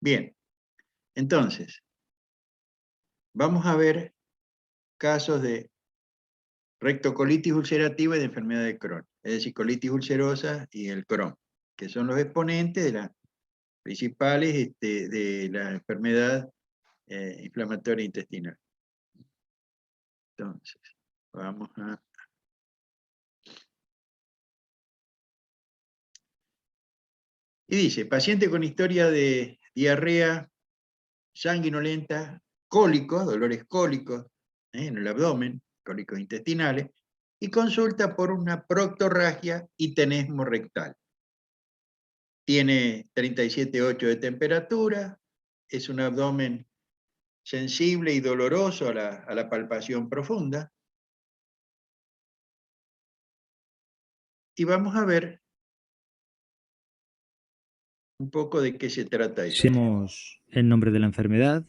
Bien, entonces, vamos a ver casos de rectocolitis ulcerativa y de enfermedad de Crohn, es decir, colitis ulcerosa y el Crohn, que son los exponentes de las principales de la enfermedad inflamatoria intestinal. Entonces, vamos a... Y dice, paciente con historia de diarrea sanguinolenta, cólicos, dolores cólicos en el abdomen, cólicos intestinales, y consulta por una proctorragia y tenesmo rectal. Tiene 37,8 de temperatura, es un abdomen sensible y doloroso a la palpación profunda. Y vamos a ver un poco de qué se trata esto. Tenemos el nombre de la enfermedad.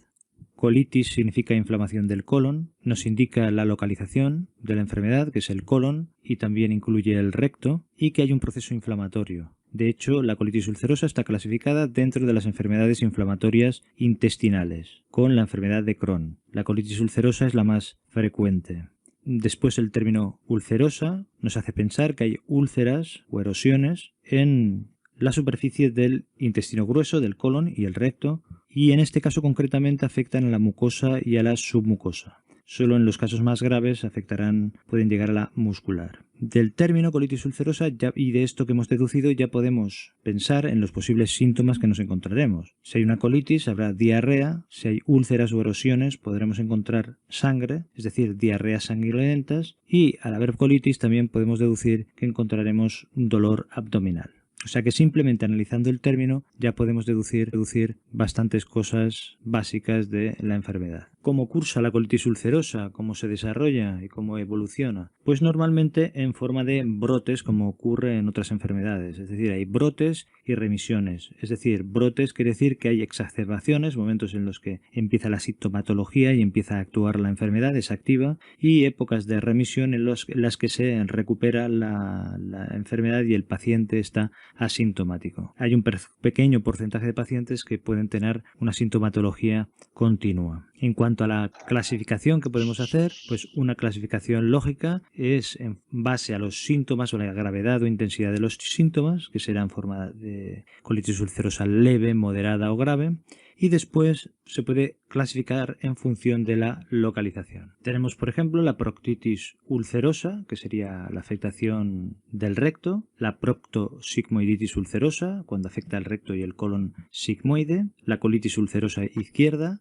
Colitis significa inflamación del colon, nos indica la localización de la enfermedad, que es el colon, y también incluye el recto, y que hay un proceso inflamatorio. De hecho, la colitis ulcerosa está clasificada dentro de las enfermedades inflamatorias intestinales, con la enfermedad de Crohn. La colitis ulcerosa es la más frecuente. Después el término ulcerosa nos hace pensar que hay úlceras o erosiones en la superficie del intestino grueso, del colon y el recto, y en este caso concretamente afectan a la mucosa y a la submucosa. Solo en los casos más graves pueden llegar a la muscular. Del término colitis ulcerosa y de esto que hemos deducido ya podemos pensar en los posibles síntomas que nos encontraremos. Si hay una colitis habrá diarrea, si hay úlceras o erosiones podremos encontrar sangre, es decir, diarreas sanguinolentas, y al haber colitis también podemos deducir que encontraremos un dolor abdominal. O sea que simplemente analizando el término ya podemos deducir bastantes cosas básicas de la enfermedad. ¿Cómo cursa la colitis ulcerosa? ¿Cómo se desarrolla y cómo evoluciona? Pues normalmente en forma de brotes, como ocurre en otras enfermedades. Es decir, hay brotes y remisiones. Es decir, brotes quiere decir que hay exacerbaciones, momentos en los que empieza la sintomatología y empieza a actuar la enfermedad, es activa, y épocas de remisión en las que se recupera la enfermedad y el paciente está asintomático. Hay un pequeño porcentaje de pacientes que pueden tener una sintomatología continua. En cuanto a la clasificación que podemos hacer, pues una clasificación lógica es en base a los síntomas o la gravedad o intensidad de los síntomas, que será en forma de colitis ulcerosa leve, moderada o grave, y después se puede clasificar en función de la localización. Tenemos, por ejemplo, la proctitis ulcerosa, que sería la afectación del recto, la proctosigmoiditis ulcerosa, cuando afecta el recto y el colon sigmoide, la colitis ulcerosa izquierda,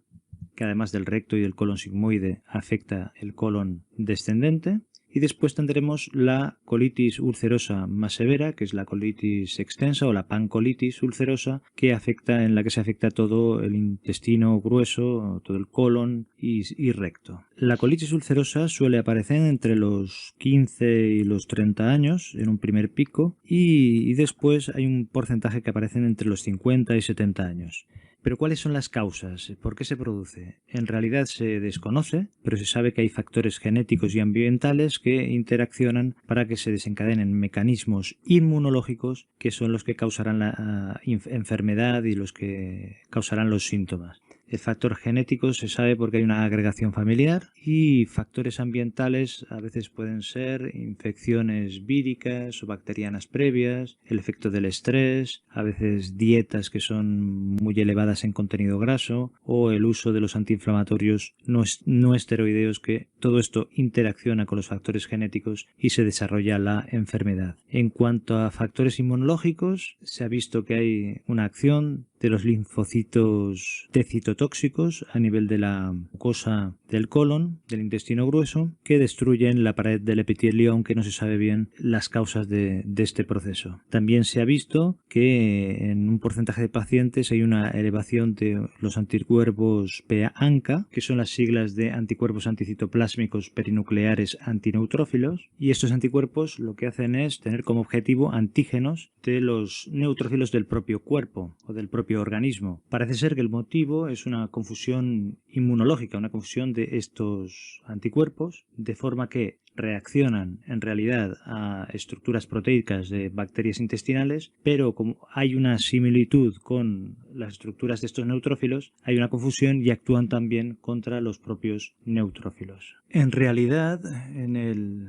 que además del recto y del colon sigmoide afecta el colon descendente. Y después tendremos la colitis ulcerosa más severa, que es la colitis extensa o la pancolitis ulcerosa, en la que se afecta todo el intestino grueso, todo el colon y recto. La colitis ulcerosa suele aparecer entre los 15 y los 30 años, en un primer pico, y después hay un porcentaje que aparecen entre los 50 y 70 años. Pero ¿cuáles son las causas? ¿Por qué se produce? En realidad se desconoce, pero se sabe que hay factores genéticos y ambientales que interaccionan para que se desencadenen mecanismos inmunológicos que son los que causarán la enfermedad y los que causarán los síntomas. El factor genético se sabe porque hay una agregación familiar, y factores ambientales a veces pueden ser infecciones víricas o bacterianas previas, el efecto del estrés, a veces dietas que son muy elevadas en contenido graso o el uso de los antiinflamatorios no esteroideos, que todo esto interacciona con los factores genéticos y se desarrolla la enfermedad. En cuanto a factores inmunológicos, se ha visto que hay una acción de los linfocitos T citotóxicos a nivel de la mucosa del colon, del intestino grueso, que destruyen la pared del epitelio, aunque no se sabe bien las causas de este proceso. También se ha visto que en un porcentaje de pacientes hay una elevación de los anticuerpos PA-ANCA, que son las siglas de anticuerpos anticitoplásmicos perinucleares antineutrófilos, y estos anticuerpos lo que hacen es tener como objetivo antígenos de los neutrófilos del propio cuerpo o del propio organismo. Parece ser que el motivo es una confusión inmunológica, una confusión de estos anticuerpos, de forma que reaccionan en realidad a estructuras proteicas de bacterias intestinales, pero como hay una similitud con las estructuras de estos neutrófilos, hay una confusión y actúan también contra los propios neutrófilos. En realidad, en el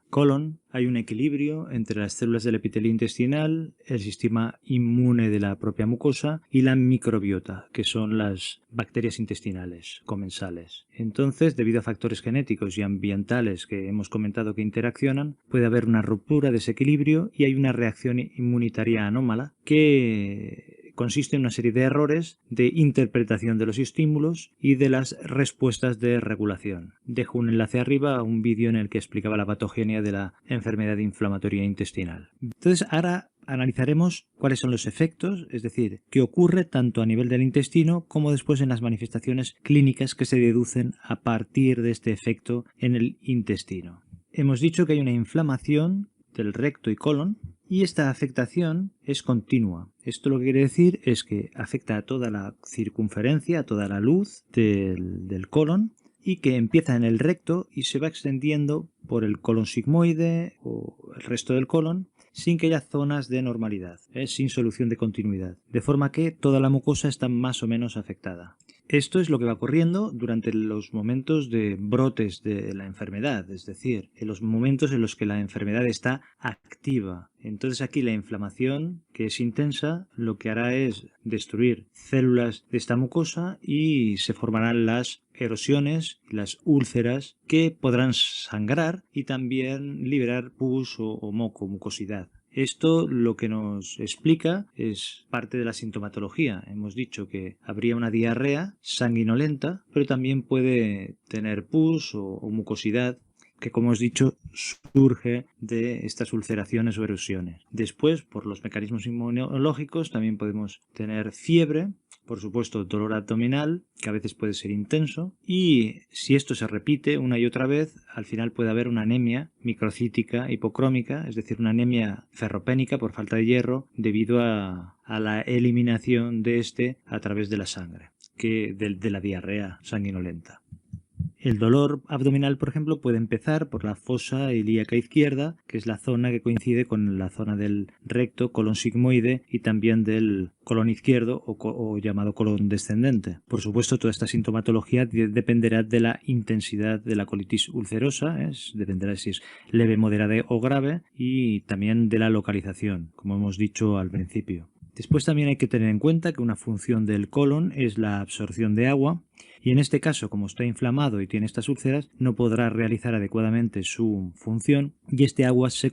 colon hay un equilibrio entre las células del epitelio intestinal, el sistema inmune de la propia mucosa y la microbiota, que son las bacterias intestinales comensales. Entonces, debido a factores genéticos y ambientales que hemos comentado que interaccionan, puede haber una ruptura de ese equilibrio y hay una reacción inmunitaria anómala que consiste en una serie de errores de interpretación de los estímulos y de las respuestas de regulación. Dejo un enlace arriba a un vídeo en el que explicaba la patogenia de la enfermedad inflamatoria intestinal. Entonces, ahora analizaremos cuáles son los efectos, es decir, qué ocurre tanto a nivel del intestino como después en las manifestaciones clínicas que se deducen a partir de este efecto en el intestino. Hemos dicho que hay una inflamación del recto y colon, y esta afectación es continua. Esto lo que quiere decir es que afecta a toda la circunferencia, a toda la luz del colon, y que empieza en el recto y se va extendiendo por el colon sigmoide o el resto del colon sin que haya zonas de normalidad, sin solución de continuidad, de forma que toda la mucosa está más o menos afectada. Esto es lo que va ocurriendo durante los momentos de brotes de la enfermedad, es decir, en los momentos en los que la enfermedad está activa. Entonces aquí la inflamación, que es intensa, lo que hará es destruir células de esta mucosa y se formarán las erosiones, las úlceras, que podrán sangrar y también liberar pus o moco, mucosidad. Esto lo que nos explica es parte de la sintomatología. Hemos dicho que habría una diarrea sanguinolenta, pero también puede tener pus o mucosidad, que como hemos dicho surge de estas ulceraciones o erosiones. Después, por los mecanismos inmunológicos, también podemos tener fiebre, por supuesto dolor abdominal, que a veces puede ser intenso, y si esto se repite una y otra vez, al final puede haber una anemia microcítica hipocrómica, es decir, una anemia ferropénica por falta de hierro debido a la eliminación de este a través de la sangre, de la diarrea sanguinolenta. El dolor abdominal, por ejemplo, puede empezar por la fosa ilíaca izquierda, que es la zona que coincide con la zona del recto, colon sigmoide y también del colon izquierdo o llamado colon descendente. Por supuesto, toda esta sintomatología dependerá de la intensidad de la colitis ulcerosa, dependerá si es leve, moderada o grave, y también de la localización, como hemos dicho al principio. Después también hay que tener en cuenta que una función del colon es la absorción de agua, y en este caso, como está inflamado y tiene estas úlceras, no podrá realizar adecuadamente su función y este agua se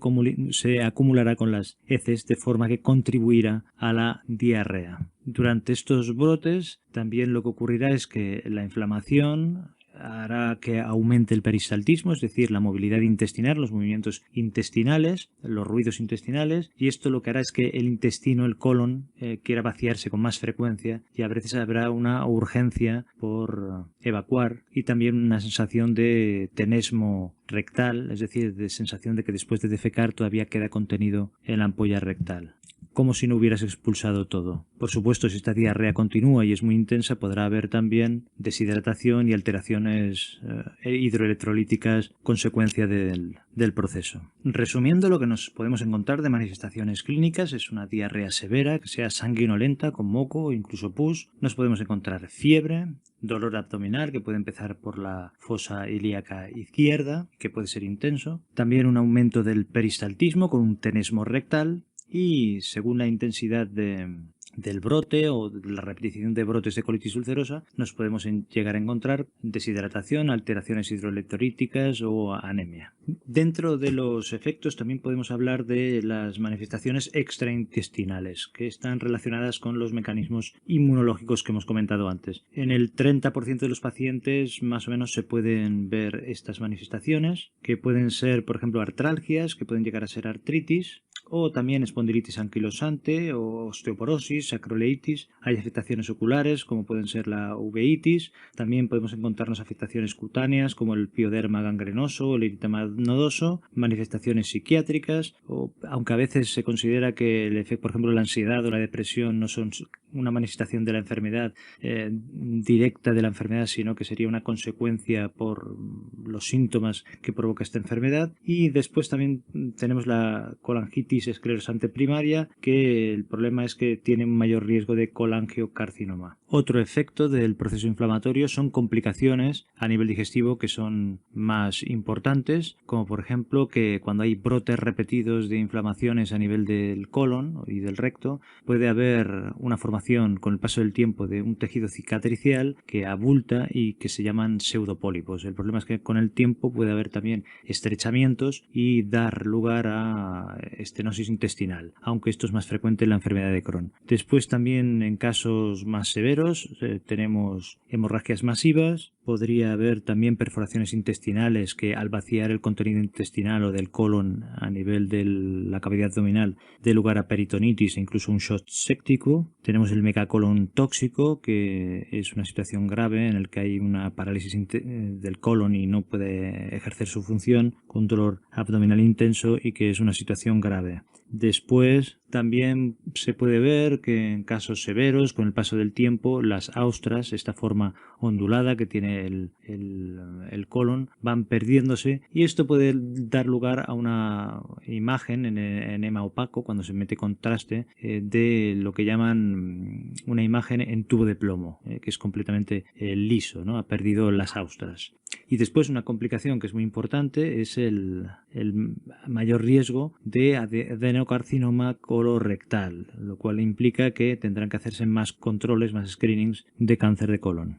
acumulará con las heces de forma que contribuirá a la diarrea. Durante estos brotes también lo que ocurrirá es que la inflamación hará que aumente el peristaltismo, es decir, la movilidad intestinal, los movimientos intestinales, los ruidos intestinales, y esto lo que hará es que el intestino, el colon, quiera vaciarse con más frecuencia y a veces habrá una urgencia por evacuar y también una sensación de tenesmo rectal, es decir, de sensación de que después de defecar todavía queda contenido en la ampolla rectal, como si no hubieras expulsado todo. Por supuesto, si esta diarrea continúa y es muy intensa, podrá haber también deshidratación y alteraciones hidroelectrolíticas consecuencia del proceso. Resumiendo, lo que nos podemos encontrar de manifestaciones clínicas es una diarrea severa, que sea sanguinolenta, con moco o incluso pus. Nos podemos encontrar fiebre, dolor abdominal, que puede empezar por la fosa ilíaca izquierda, que puede ser intenso. También un aumento del peristaltismo con un tenesmo rectal. Y según la intensidad del brote o de la repetición de brotes de colitis ulcerosa, nos podemos llegar a encontrar deshidratación, alteraciones hidroelectrolíticas o anemia. Dentro de los efectos también podemos hablar de las manifestaciones extraintestinales, que están relacionadas con los mecanismos inmunológicos que hemos comentado antes. En el 30% de los pacientes más o menos se pueden ver estas manifestaciones, que pueden ser, por ejemplo, artralgias, que pueden llegar a ser artritis, o también espondilitis anquilosante o osteoporosis, acroleitis. Hay afectaciones oculares como pueden ser la uveitis. También podemos encontrarnos afectaciones cutáneas como el pioderma gangrenoso o el eritema nodoso, manifestaciones psiquiátricas, aunque a veces se considera que el efecto, por ejemplo, la ansiedad o la depresión no son una manifestación de la enfermedad directa de la enfermedad, sino que sería una consecuencia por los síntomas que provoca esta enfermedad. Y después también tenemos la colangitis esclerosante primaria, que el problema es que tiene un mayor riesgo de colangiocarcinoma. Otro efecto del proceso inflamatorio son complicaciones a nivel digestivo que son más importantes, como por ejemplo que cuando hay brotes repetidos de inflamaciones a nivel del colon y del recto, puede haber una formación con el paso del tiempo de un tejido cicatricial que abulta y que se llaman pseudopólipos. El problema es que con el tiempo puede haber también estrechamientos y dar lugar a estenosis intestinal, aunque esto es más frecuente en la enfermedad de Crohn. Después también en casos más severos tenemos hemorragias masivas, podría haber también perforaciones intestinales que al vaciar el contenido intestinal o del colon a nivel de la cavidad abdominal dé lugar a peritonitis e incluso un shock séptico. Tenemos el megacolon tóxico, que es una situación grave en la que hay una parálisis del colon y no puede ejercer su función, con dolor abdominal intenso y que es una situación grave. Después también se puede ver que en casos severos, con el paso del tiempo, las austras, esta forma ondulada que tiene el colon, van perdiéndose y esto puede dar lugar a una imagen en enema opaco, cuando se mete contraste, de lo que llaman una imagen en tubo de plomo, que es completamente liso, ¿no? Ha perdido las austras. Y después una complicación que es muy importante es el mayor riesgo de adenocarcinoma colorectal, lo cual implica que tendrán que hacerse más controles, más screenings de cáncer de colon.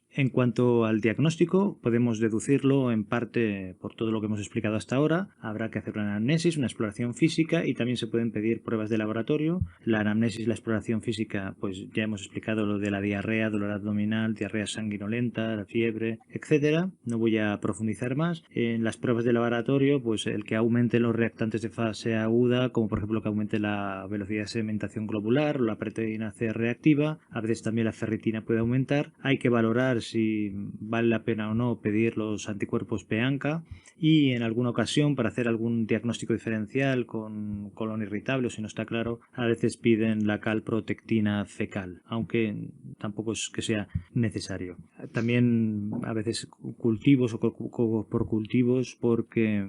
En cuanto al diagnóstico, podemos deducirlo en parte por todo lo que hemos explicado hasta ahora. Habrá que hacer una anamnesis, una exploración física y también se pueden pedir pruebas de laboratorio. La anamnesis y la exploración física, pues ya hemos explicado lo de la diarrea, dolor abdominal, diarrea sanguinolenta, la fiebre, etcétera. No voy a profundizar más. En las pruebas de laboratorio, pues el que aumente los reactantes de fase aguda, como por ejemplo que aumente la velocidad de sedimentación globular o la proteína C reactiva. A veces también la ferritina puede aumentar. Hay que valorar si vale la pena o no pedir los anticuerpos p-ANCA y en alguna ocasión para hacer algún diagnóstico diferencial con colon irritable o si no está claro, a veces piden la calprotectina fecal, aunque tampoco es que sea necesario. También a veces cultivos o por cultivos porque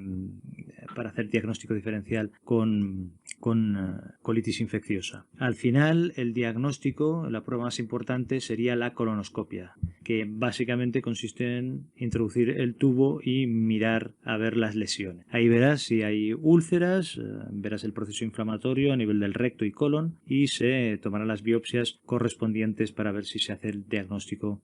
para hacer diagnóstico diferencial con colitis infecciosa. Al final, el diagnóstico, la prueba más importante sería la colonoscopia, que básicamente consiste en introducir el tubo y mirar a ver las lesiones. Ahí verás si hay úlceras, verás el proceso inflamatorio a nivel del recto y colon y se tomarán las biopsias correspondientes para ver si se hace el diagnóstico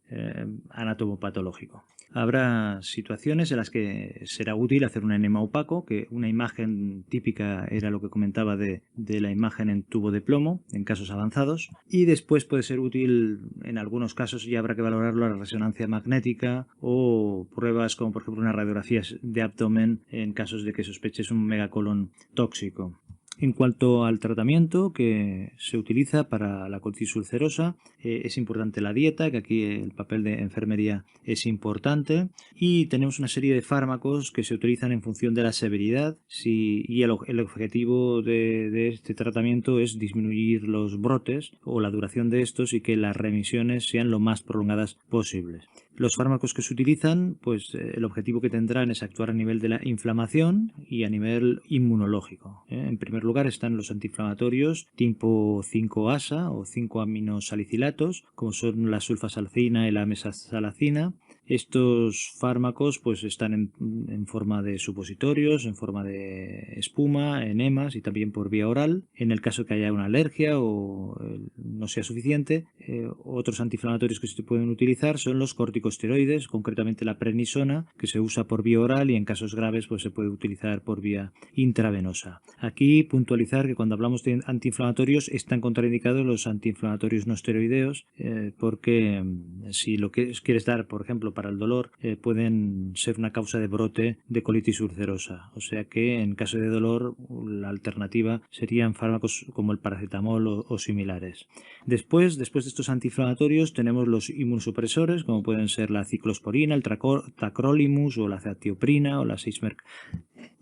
anatomopatológico. Habrá situaciones en las que será útil hacer un enema opaco, que una imagen típica era lo que comentaba de la imagen en tubo de plomo en casos avanzados, y después puede ser útil en algunos casos, ya habrá que valorarlo, la resonancia magnética o pruebas como por ejemplo una radiografía de abdomen en casos de que sospeches un megacolon tóxico. En cuanto al tratamiento que se utiliza para la colitis ulcerosa, es importante la dieta, que aquí el papel de enfermería es importante, y tenemos una serie de fármacos que se utilizan en función de la severidad y el objetivo de este tratamiento es disminuir los brotes o la duración de estos y que las remisiones sean lo más prolongadas posibles. Los fármacos que se utilizan, pues el objetivo que tendrán es actuar a nivel de la inflamación y a nivel inmunológico. En primer lugar están los antiinflamatorios tipo 5-ASA o 5-aminosalicilatos, como son la sulfasalcina y la mesasalacina. Estos fármacos pues están en forma de supositorios, en forma de espuma, enemas y también por vía oral. En el caso que haya una alergia o no sea suficiente, otros antiinflamatorios que se pueden utilizar son los corticosteroides, concretamente la prednisona, que se usa por vía oral y en casos graves pues se puede utilizar por vía intravenosa. Aquí puntualizar que cuando hablamos de antiinflamatorios están contraindicados los antiinflamatorios no esteroideos porque si lo que quieres dar, por ejemplo, para el dolor, pueden ser una causa de brote de colitis ulcerosa. O sea que en caso de dolor la alternativa serían fármacos como el paracetamol o similares. Después de estos antiinflamatorios tenemos los inmunosupresores, como pueden ser la ciclosporina, el tacrolimus o la zatioprina o la 6-merc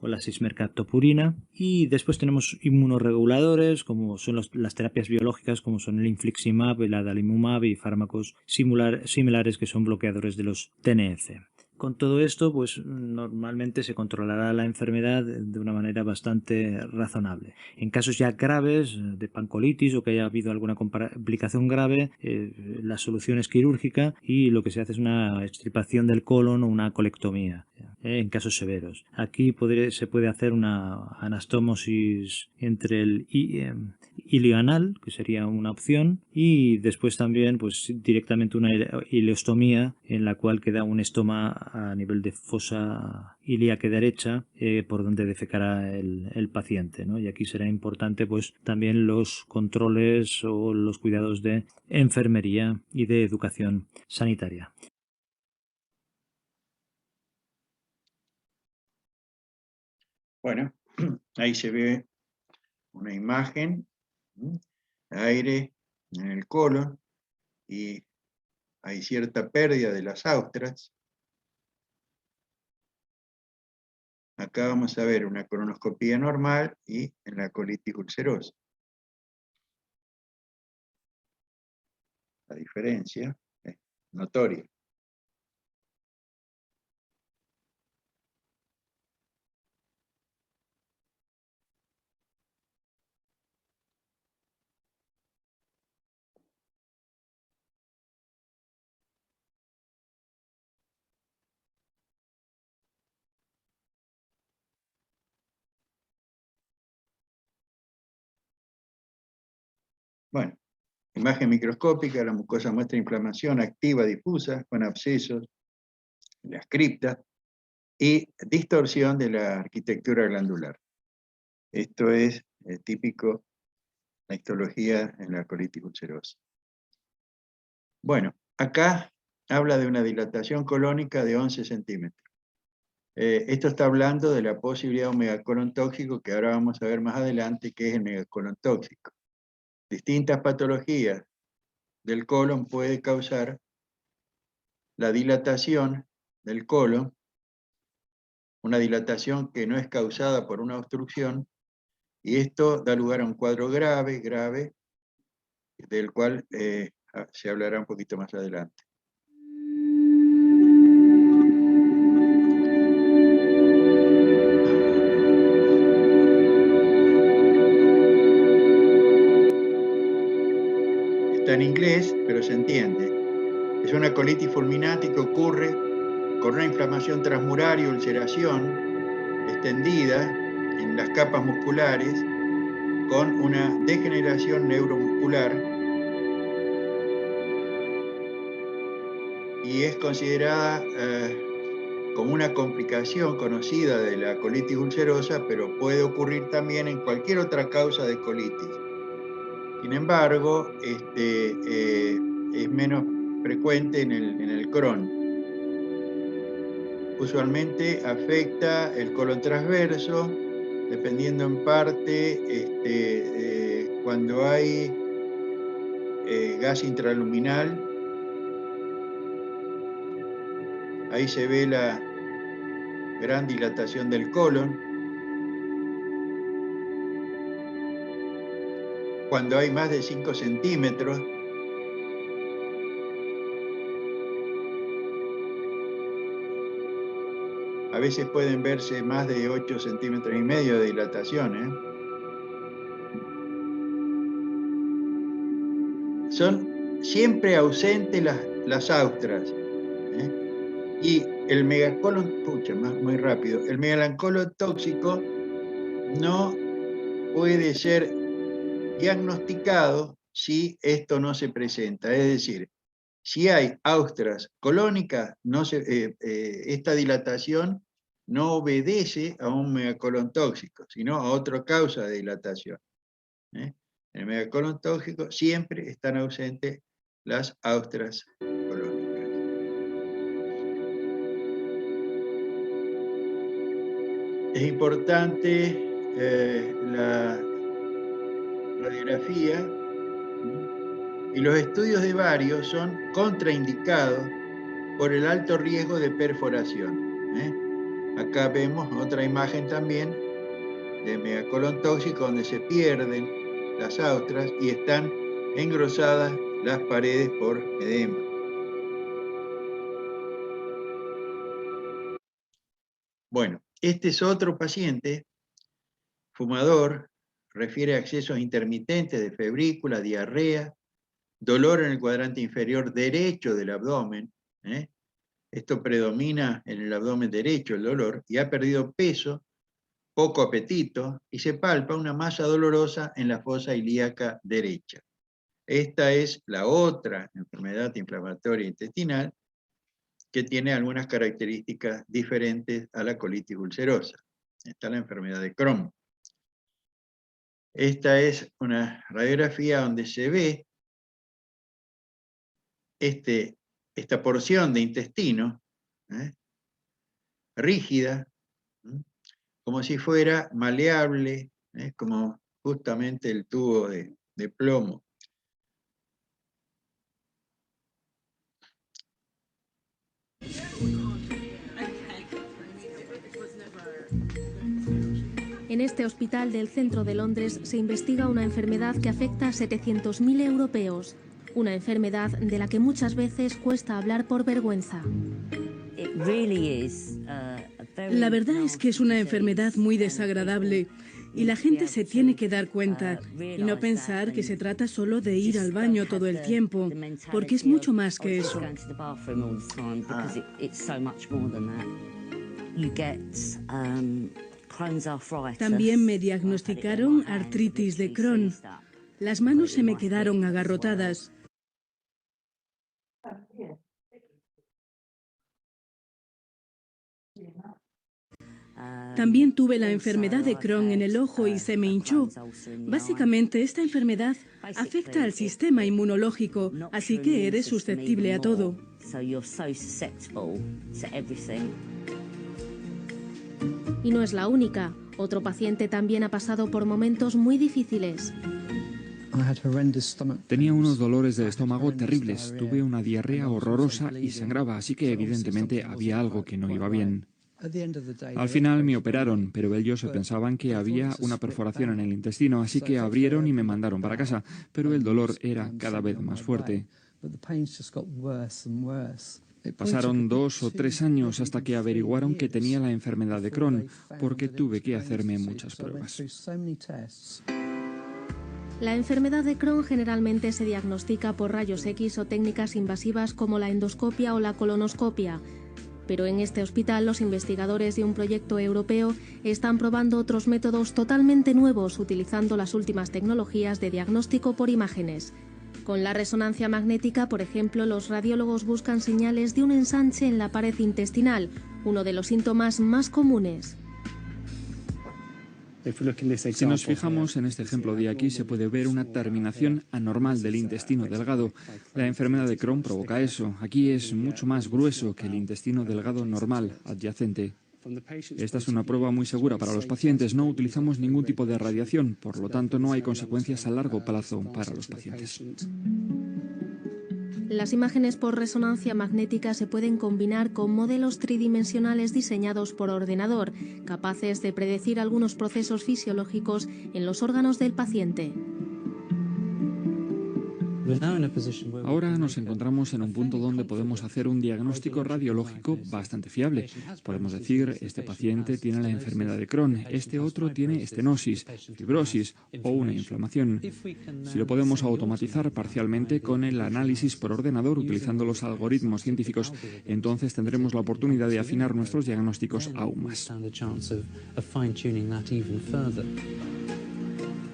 o la sismercaptopurina. Y después tenemos inmunoreguladores, como son las terapias biológicas, como son el infliximab, el adalimumab y fármacos similares que son bloqueadores de los TNF. Con todo esto, pues normalmente se controlará la enfermedad de una manera bastante razonable. En casos ya graves de pancolitis o que haya habido alguna complicación grave, la solución es quirúrgica y lo que se hace es una extirpación del colon o una colectomía en casos severos. Aquí se puede hacer una anastomosis entre el ilioanal, que sería una opción, y después también pues directamente una ileostomía en la cual queda un estoma a nivel de fosa ilíaca derecha por donde defecará el paciente, ¿no? Y aquí será importante pues también los controles o los cuidados de enfermería y de educación sanitaria. Bueno, ahí se ve una imagen, aire en el colon, y hay cierta pérdida de las austras. Acá vamos a ver una colonoscopía normal y en la colitis ulcerosa. La diferencia es notoria. Bueno, imagen microscópica, la mucosa muestra inflamación activa difusa con abscesos en las criptas y distorsión de la arquitectura glandular. Esto es típico la histología en la colitis ulcerosa. Bueno, acá habla de una dilatación colónica de 11 centímetros. Esto está hablando de la posibilidad de un megacolon tóxico que ahora vamos a ver más adelante, que es el megacolon tóxico. Distintas patologías del colon pueden causar la dilatación del colon, una dilatación que no es causada por una obstrucción, y esto da lugar a un cuadro grave, del cual se hablará un poquito más adelante. Está en inglés, pero se entiende. Es una colitis fulminante que ocurre con una inflamación transmural y ulceración extendida en las capas musculares, con una degeneración neuromuscular, y es considerada como una complicación conocida de la colitis ulcerosa, pero puede ocurrir también en cualquier otra causa de colitis. Sin embargo, es menos frecuente en el Crohn. Usualmente afecta el colon transverso, dependiendo en parte cuando hay gas intraluminal. Ahí se ve la gran dilatación del colon. Cuando hay más de 5 centímetros, a veces pueden verse más de 8 centímetros y medio de dilatación. Son siempre ausentes las austras. Y el megacolon, muy rápido, el megacolon tóxico no puede ser diagnosticado si esto no se presenta. Es decir, si hay austras colónicas, esta dilatación no obedece a un megacolon tóxico, sino a otra causa de dilatación. En el megacolon tóxico siempre están ausentes las austras colónicas. Es importante la radiografía, y los estudios de varios son contraindicados por el alto riesgo de perforación. Acá vemos otra imagen también de megacolon tóxico donde se pierden las austras y están engrosadas las paredes por edema. Bueno, este es otro paciente, fumador, refiere a accesos intermitentes de febrícula, diarrea, dolor en el cuadrante inferior derecho del abdomen, Esto predomina en el abdomen derecho, el dolor, y ha perdido peso, poco apetito, y se palpa una masa dolorosa en la fosa ilíaca derecha. Esta es la otra enfermedad inflamatoria intestinal que tiene algunas características diferentes a la colitis ulcerosa. Está la enfermedad de Crohn. Esta es una radiografía donde se ve esta porción de intestino rígida, como si fuera maleable, como justamente el tubo de plomo. En este hospital del centro de Londres se investiga una enfermedad que afecta a 700.000 europeos. Una enfermedad de la que muchas veces cuesta hablar por vergüenza. La verdad es que es una enfermedad muy desagradable y la gente se tiene que dar cuenta y no pensar que se trata solo de ir al baño todo el tiempo, porque es mucho más que eso. También me diagnosticaron artritis de Crohn. Las manos se me quedaron agarrotadas. También tuve la enfermedad de Crohn en el ojo y se me hinchó. Básicamente, esta enfermedad afecta al sistema inmunológico, así que eres susceptible a todo. Y no es la única. Otro paciente también ha pasado por momentos muy difíciles. Tenía unos dolores de estómago terribles, tuve una diarrea horrorosa y sangraba, así que evidentemente había algo que no iba bien. Al final me operaron, pero ellos pensaban que había una perforación en el intestino, así que abrieron y me mandaron para casa, pero el dolor era cada vez más fuerte. Pasaron 2 o 3 años hasta que averiguaron que tenía la enfermedad de Crohn, porque tuve que hacerme muchas pruebas. La enfermedad de Crohn generalmente se diagnostica por rayos X o técnicas invasivas como la endoscopia o la colonoscopia. Pero en este hospital los investigadores de un proyecto europeo están probando otros métodos totalmente nuevos utilizando las últimas tecnologías de diagnóstico por imágenes. Con la resonancia magnética, por ejemplo, los radiólogos buscan señales de un ensanche en la pared intestinal, uno de los síntomas más comunes. Si nos fijamos en este ejemplo de aquí, se puede ver una terminación anormal del intestino delgado. La enfermedad de Crohn provoca eso. Aquí es mucho más grueso que el intestino delgado normal, adyacente. Esta es una prueba muy segura para los pacientes. No utilizamos ningún tipo de radiación, por lo tanto no hay consecuencias a largo plazo para los pacientes. Las imágenes por resonancia magnética se pueden combinar con modelos tridimensionales diseñados por ordenador, capaces de predecir algunos procesos fisiológicos en los órganos del paciente. Ahora nos encontramos en un punto donde podemos hacer un diagnóstico radiológico bastante fiable. Podemos decir, este paciente tiene la enfermedad de Crohn, este otro tiene estenosis, fibrosis o una inflamación. Si lo podemos automatizar parcialmente con el análisis por ordenador utilizando los algoritmos científicos, entonces tendremos la oportunidad de afinar nuestros diagnósticos aún más.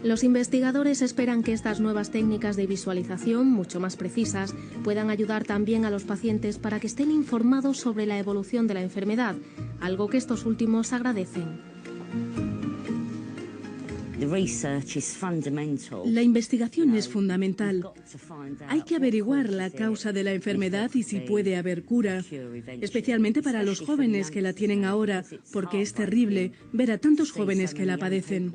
Los investigadores esperan que estas nuevas técnicas de visualización, mucho más precisas, puedan ayudar también a los pacientes para que estén informados sobre la evolución de la enfermedad, algo que estos últimos agradecen. La investigación es fundamental. Hay que averiguar la causa de la enfermedad y si puede haber cura, especialmente para los jóvenes que la tienen ahora, porque es terrible ver a tantos jóvenes que la padecen.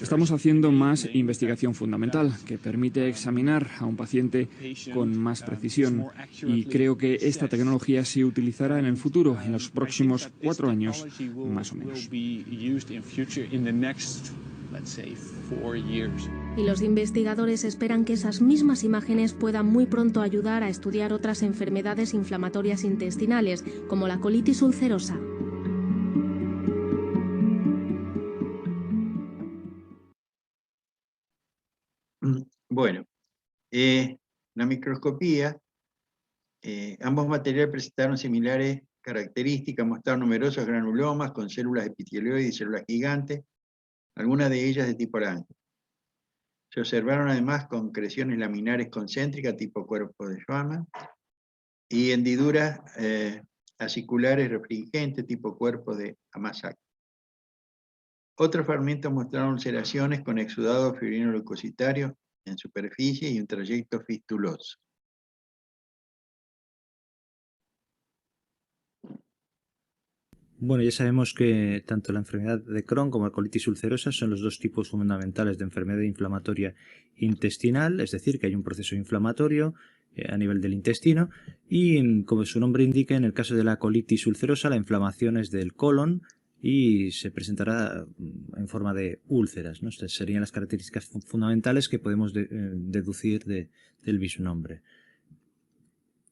Estamos haciendo más investigación fundamental que permite examinar a un paciente con más precisión y creo que esta tecnología se utilizará en el futuro, en los próximos 4 años, más o menos. Y los investigadores esperan que esas mismas imágenes puedan muy pronto ayudar a estudiar otras enfermedades inflamatorias intestinales, como la colitis ulcerosa. Bueno, la microscopía, ambos materiales presentaron similares características, mostraron numerosos granulomas con células epitelioides y células gigantes, algunas de ellas de tipo arácnido. Se observaron además concreciones laminares concéntricas tipo cuerpo de Schwann y hendiduras aciculares refringentes tipo cuerpo de Hamasaki. Otros fragmentos mostraron ulceraciones con exudado fibrino leucocitario en superficie y un trayecto fistuloso. Bueno, ya sabemos que tanto la enfermedad de Crohn como la colitis ulcerosa son los dos tipos fundamentales de enfermedad inflamatoria intestinal, es decir, que hay un proceso inflamatorio a nivel del intestino y, como su nombre indica, en el caso de la colitis ulcerosa la inflamación es del colon y se presentará en forma de úlceras, ¿no? Estas serían las características fundamentales que podemos deducir del mismo nombre.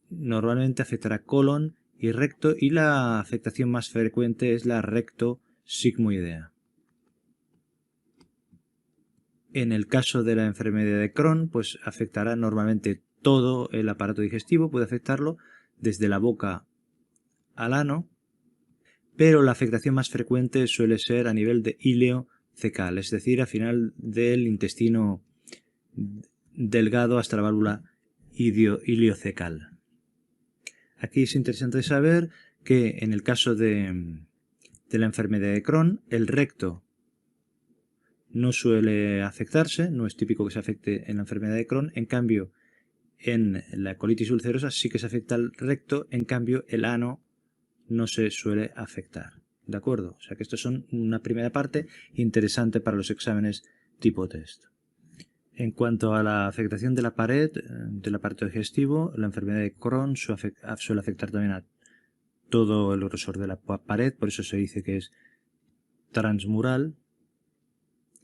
Normalmente afectará colon y recto, y la afectación más frecuente es la recto-sigmoidea. En el caso de la enfermedad de Crohn, pues afectará normalmente todo el aparato digestivo, puede afectarlo desde la boca al ano, pero la afectación más frecuente suele ser a nivel de ileo-cecal, es decir, al final del intestino delgado hasta la válvula iliocecal. Aquí es interesante saber que en el caso de la enfermedad de Crohn, el recto no suele afectarse, no es típico que se afecte en la enfermedad de Crohn, en cambio en la colitis ulcerosa sí que se afecta el recto, en cambio el ano no se suele afectar. ¿De acuerdo? O sea que esto son una primera parte interesante para los exámenes tipo test. En cuanto a la afectación de la pared, del aparato digestivo, la enfermedad de Crohn suele afectar también a todo el grosor de la pared, por eso se dice que es transmural,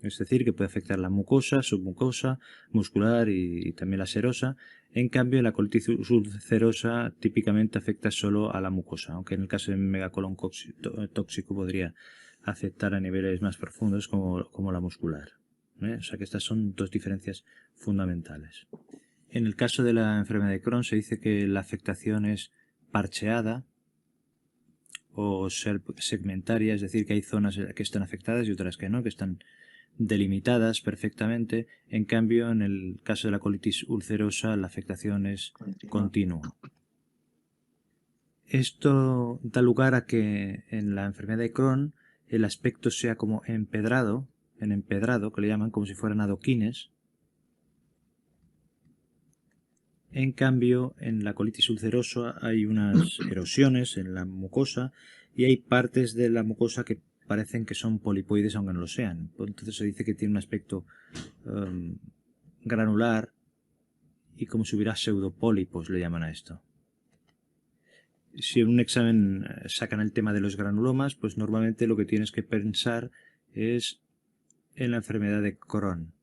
es decir, que puede afectar la mucosa, submucosa, muscular y también la serosa. En cambio, la colitis ulcerosa típicamente afecta solo a la mucosa, aunque en el caso de megacolon tóxico podría afectar a niveles más profundos como la muscular. O sea que estas son dos diferencias fundamentales. En el caso de la enfermedad de Crohn se dice que la afectación es parcheada o segmentaria, es decir, que hay zonas que están afectadas y otras que no, que están delimitadas perfectamente. En cambio, en el caso de la colitis ulcerosa la afectación es continua. Esto da lugar a que en la enfermedad de Crohn el aspecto sea como empedrado, que le llaman, como si fueran adoquines. En cambio, en la colitis ulcerosa hay unas erosiones en la mucosa y hay partes de la mucosa que parecen que son polipoides aunque no lo sean. Entonces se dice que tiene un aspecto granular y como si hubiera pseudopólipos, le llaman a esto. Si en un examen sacan el tema de los granulomas, pues normalmente lo que tienes que pensar es en la enfermedad de Crohn.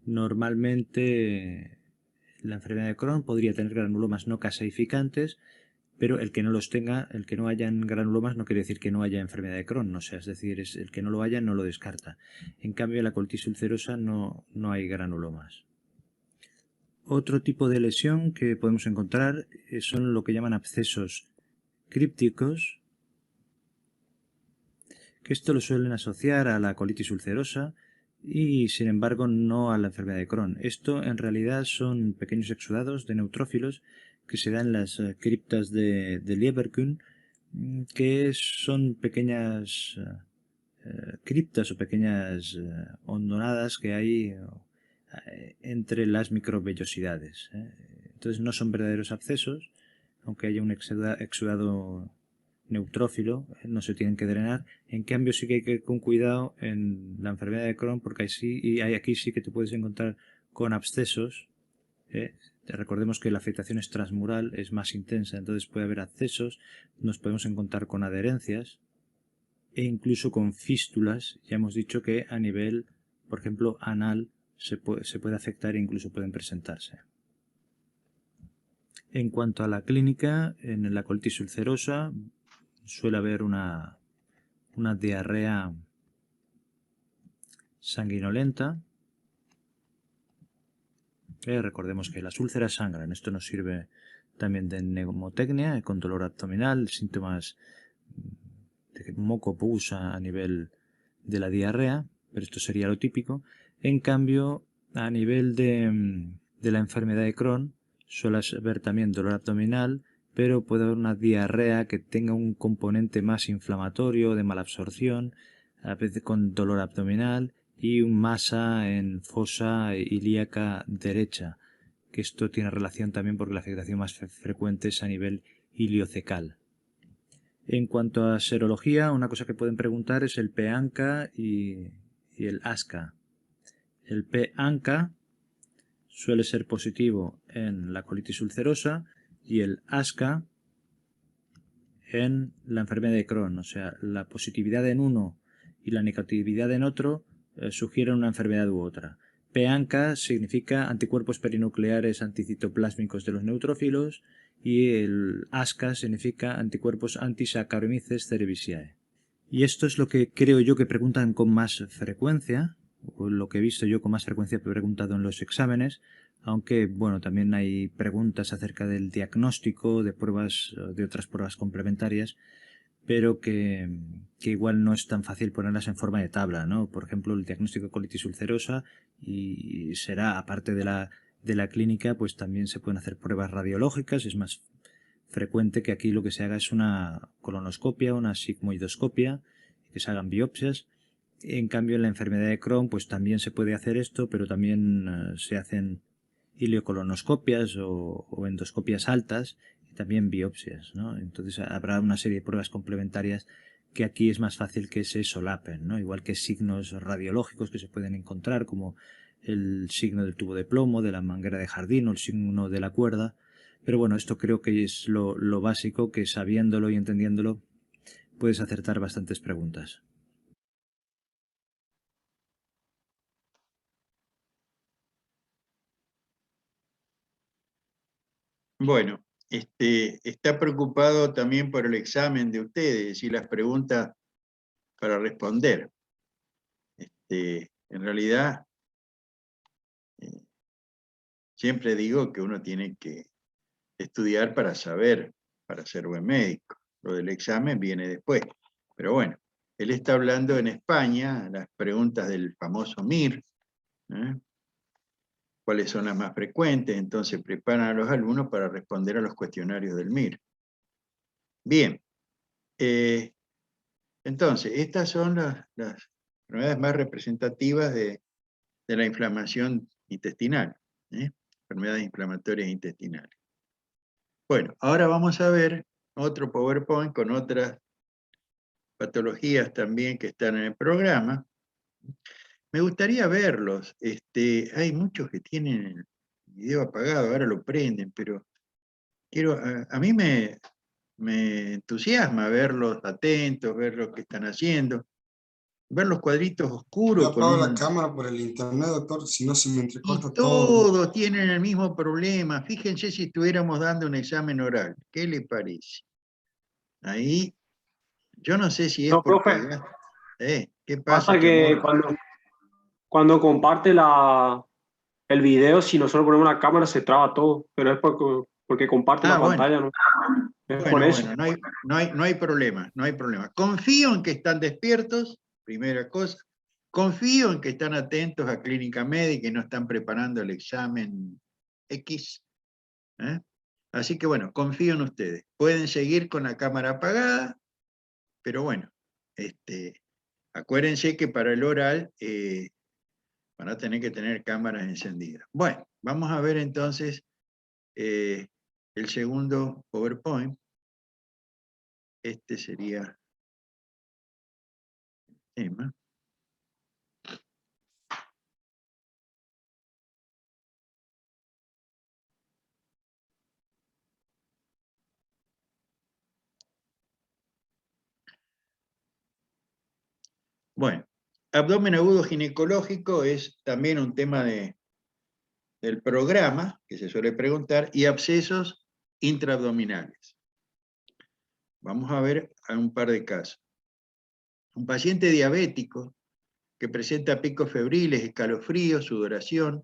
Normalmente la enfermedad de Crohn podría tener granulomas no caseificantes, pero el que no los tenga, el que no hayan granulomas no quiere decir que no haya enfermedad de Crohn, o sea, es decir, el que no lo haya no lo descarta. En cambio, en la colitis ulcerosa no hay granulomas. Otro tipo de lesión que podemos encontrar son lo que llaman abscesos crípticos, que esto lo suelen asociar a la colitis ulcerosa y sin embargo no a la enfermedad de Crohn. Esto en realidad son pequeños exudados de neutrófilos que se dan en las criptas de Leverkusen, que son pequeñas criptas o pequeñas hondonadas que hay entre las microvellosidades. Entonces no son verdaderos abscesos, aunque haya un exudado neutrófilo, no se tienen que drenar. En cambio sí que hay que ir con cuidado en la enfermedad de Crohn, porque aquí sí que te puedes encontrar con abscesos. Recordemos que la afectación es transmural, es más intensa, entonces puede haber abscesos, nos podemos encontrar con adherencias e incluso con fístulas. Ya hemos dicho que a nivel, por ejemplo, anal se puede afectar e incluso pueden presentarse. En cuanto a la clínica, en la colitis ulcerosa suele haber una diarrea sanguinolenta. Recordemos que las úlceras sangran. Esto nos sirve también de neumotecnia, con dolor abdominal, síntomas de moco pus a nivel de la diarrea, pero esto sería lo típico. En cambio, a nivel de la enfermedad de Crohn, suele haber también dolor abdominal, pero puede haber una diarrea que tenga un componente más inflamatorio, de malabsorción, a veces con dolor abdominal y un masa en fosa ilíaca derecha, que esto tiene relación también porque la afectación más frecuente es a nivel iliocecal. En cuanto a serología, una cosa que pueden preguntar es el P-ANCA y el ASCA. El P-ANCA suele ser positivo en la colitis ulcerosa y el ASCA en la enfermedad de Crohn. O sea, la positividad en uno y la negatividad en otro sugieren una enfermedad u otra. P-ANCA significa anticuerpos perinucleares anticitoplásmicos de los neutrófilos y el ASCA significa anticuerpos anti-Saccharomyces cerevisiae. Y esto es lo que creo yo que preguntan con más frecuencia, o lo que he visto yo con más frecuencia preguntado en los exámenes, aunque bueno, también hay preguntas acerca del diagnóstico, de pruebas, de otras pruebas complementarias, pero que igual no es tan fácil ponerlas en forma de tabla, ¿no? Por ejemplo, el diagnóstico de colitis ulcerosa y será, aparte de la clínica, pues también se pueden hacer pruebas radiológicas. Es más frecuente que aquí lo que se haga es una colonoscopia, una sigmoidoscopia, que se hagan biopsias. En cambio, en la enfermedad de Crohn, pues también se puede hacer esto, pero también se hacen ileocolonoscopias o endoscopias altas y también biopsias, ¿no? Entonces habrá una serie de pruebas complementarias que aquí es más fácil que se solapen, ¿no? Igual que signos radiológicos que se pueden encontrar, como el signo del tubo de plomo, de la manguera de jardín o el signo de la cuerda. Pero bueno, esto creo que es lo básico, que sabiéndolo y entendiéndolo puedes acertar bastantes preguntas. Bueno, está preocupado también por el examen de ustedes y las preguntas para responder. En realidad, siempre digo que uno tiene que estudiar para saber, para ser buen médico. Lo del examen viene después. Pero bueno, él está hablando en España, las preguntas del famoso MIR, cuáles son las más frecuentes, entonces preparan a los alumnos para responder a los cuestionarios del MIR. Bien, entonces, estas son las enfermedades más representativas de la inflamación intestinal, enfermedades inflamatorias intestinales. Bueno, ahora vamos a ver otro PowerPoint con otras patologías también que están en el programa. Me gustaría verlos. Hay muchos que tienen el video apagado, ahora lo prenden, pero a mí me entusiasma verlos atentos, ver lo que están haciendo, ver los cuadritos oscuros. Yo apago la cámara por el internet, doctor, si no se me entrecorta y todo. todos tienen el mismo problema. Fíjense si estuviéramos dando un examen oral. ¿Qué le parece? Ahí, yo no sé si es No, porque... profe, ¿qué pasa, pasa que Chamorro? cuando comparte el video, si nosotros ponemos la cámara se traba todo, pero es porque comparte la Bueno. pantalla, ¿no? Es por Bueno, eso. no hay problema, no hay problema. Confío en que están despiertos, primera cosa. Confío en que están atentos a clínica médica y no están preparando el examen X. Así que bueno, confío en ustedes. Pueden seguir con la cámara apagada, pero bueno, acuérdense que para el oral van a tener que tener cámaras encendidas. Bueno, vamos a ver entonces el segundo PowerPoint. este sería el tema. Bueno, abdomen agudo ginecológico es también un tema del programa, que se suele preguntar, y abscesos intraabdominales. Vamos a ver un par de casos. Un paciente diabético que presenta picos febriles, escalofríos, sudoración,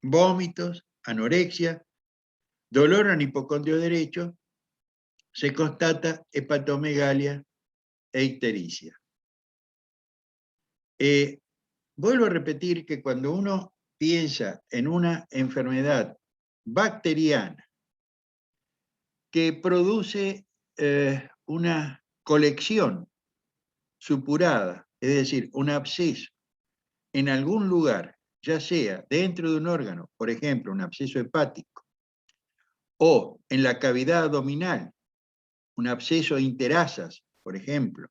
vómitos, anorexia, dolor en hipocondrio derecho, se constata hepatomegalia e ictericia. Vuelvo a repetir que cuando uno piensa en una enfermedad bacteriana que produce una colección supurada, es decir, un absceso en algún lugar, ya sea dentro de un órgano, por ejemplo, un absceso hepático, o en la cavidad abdominal, un absceso interasas, por ejemplo,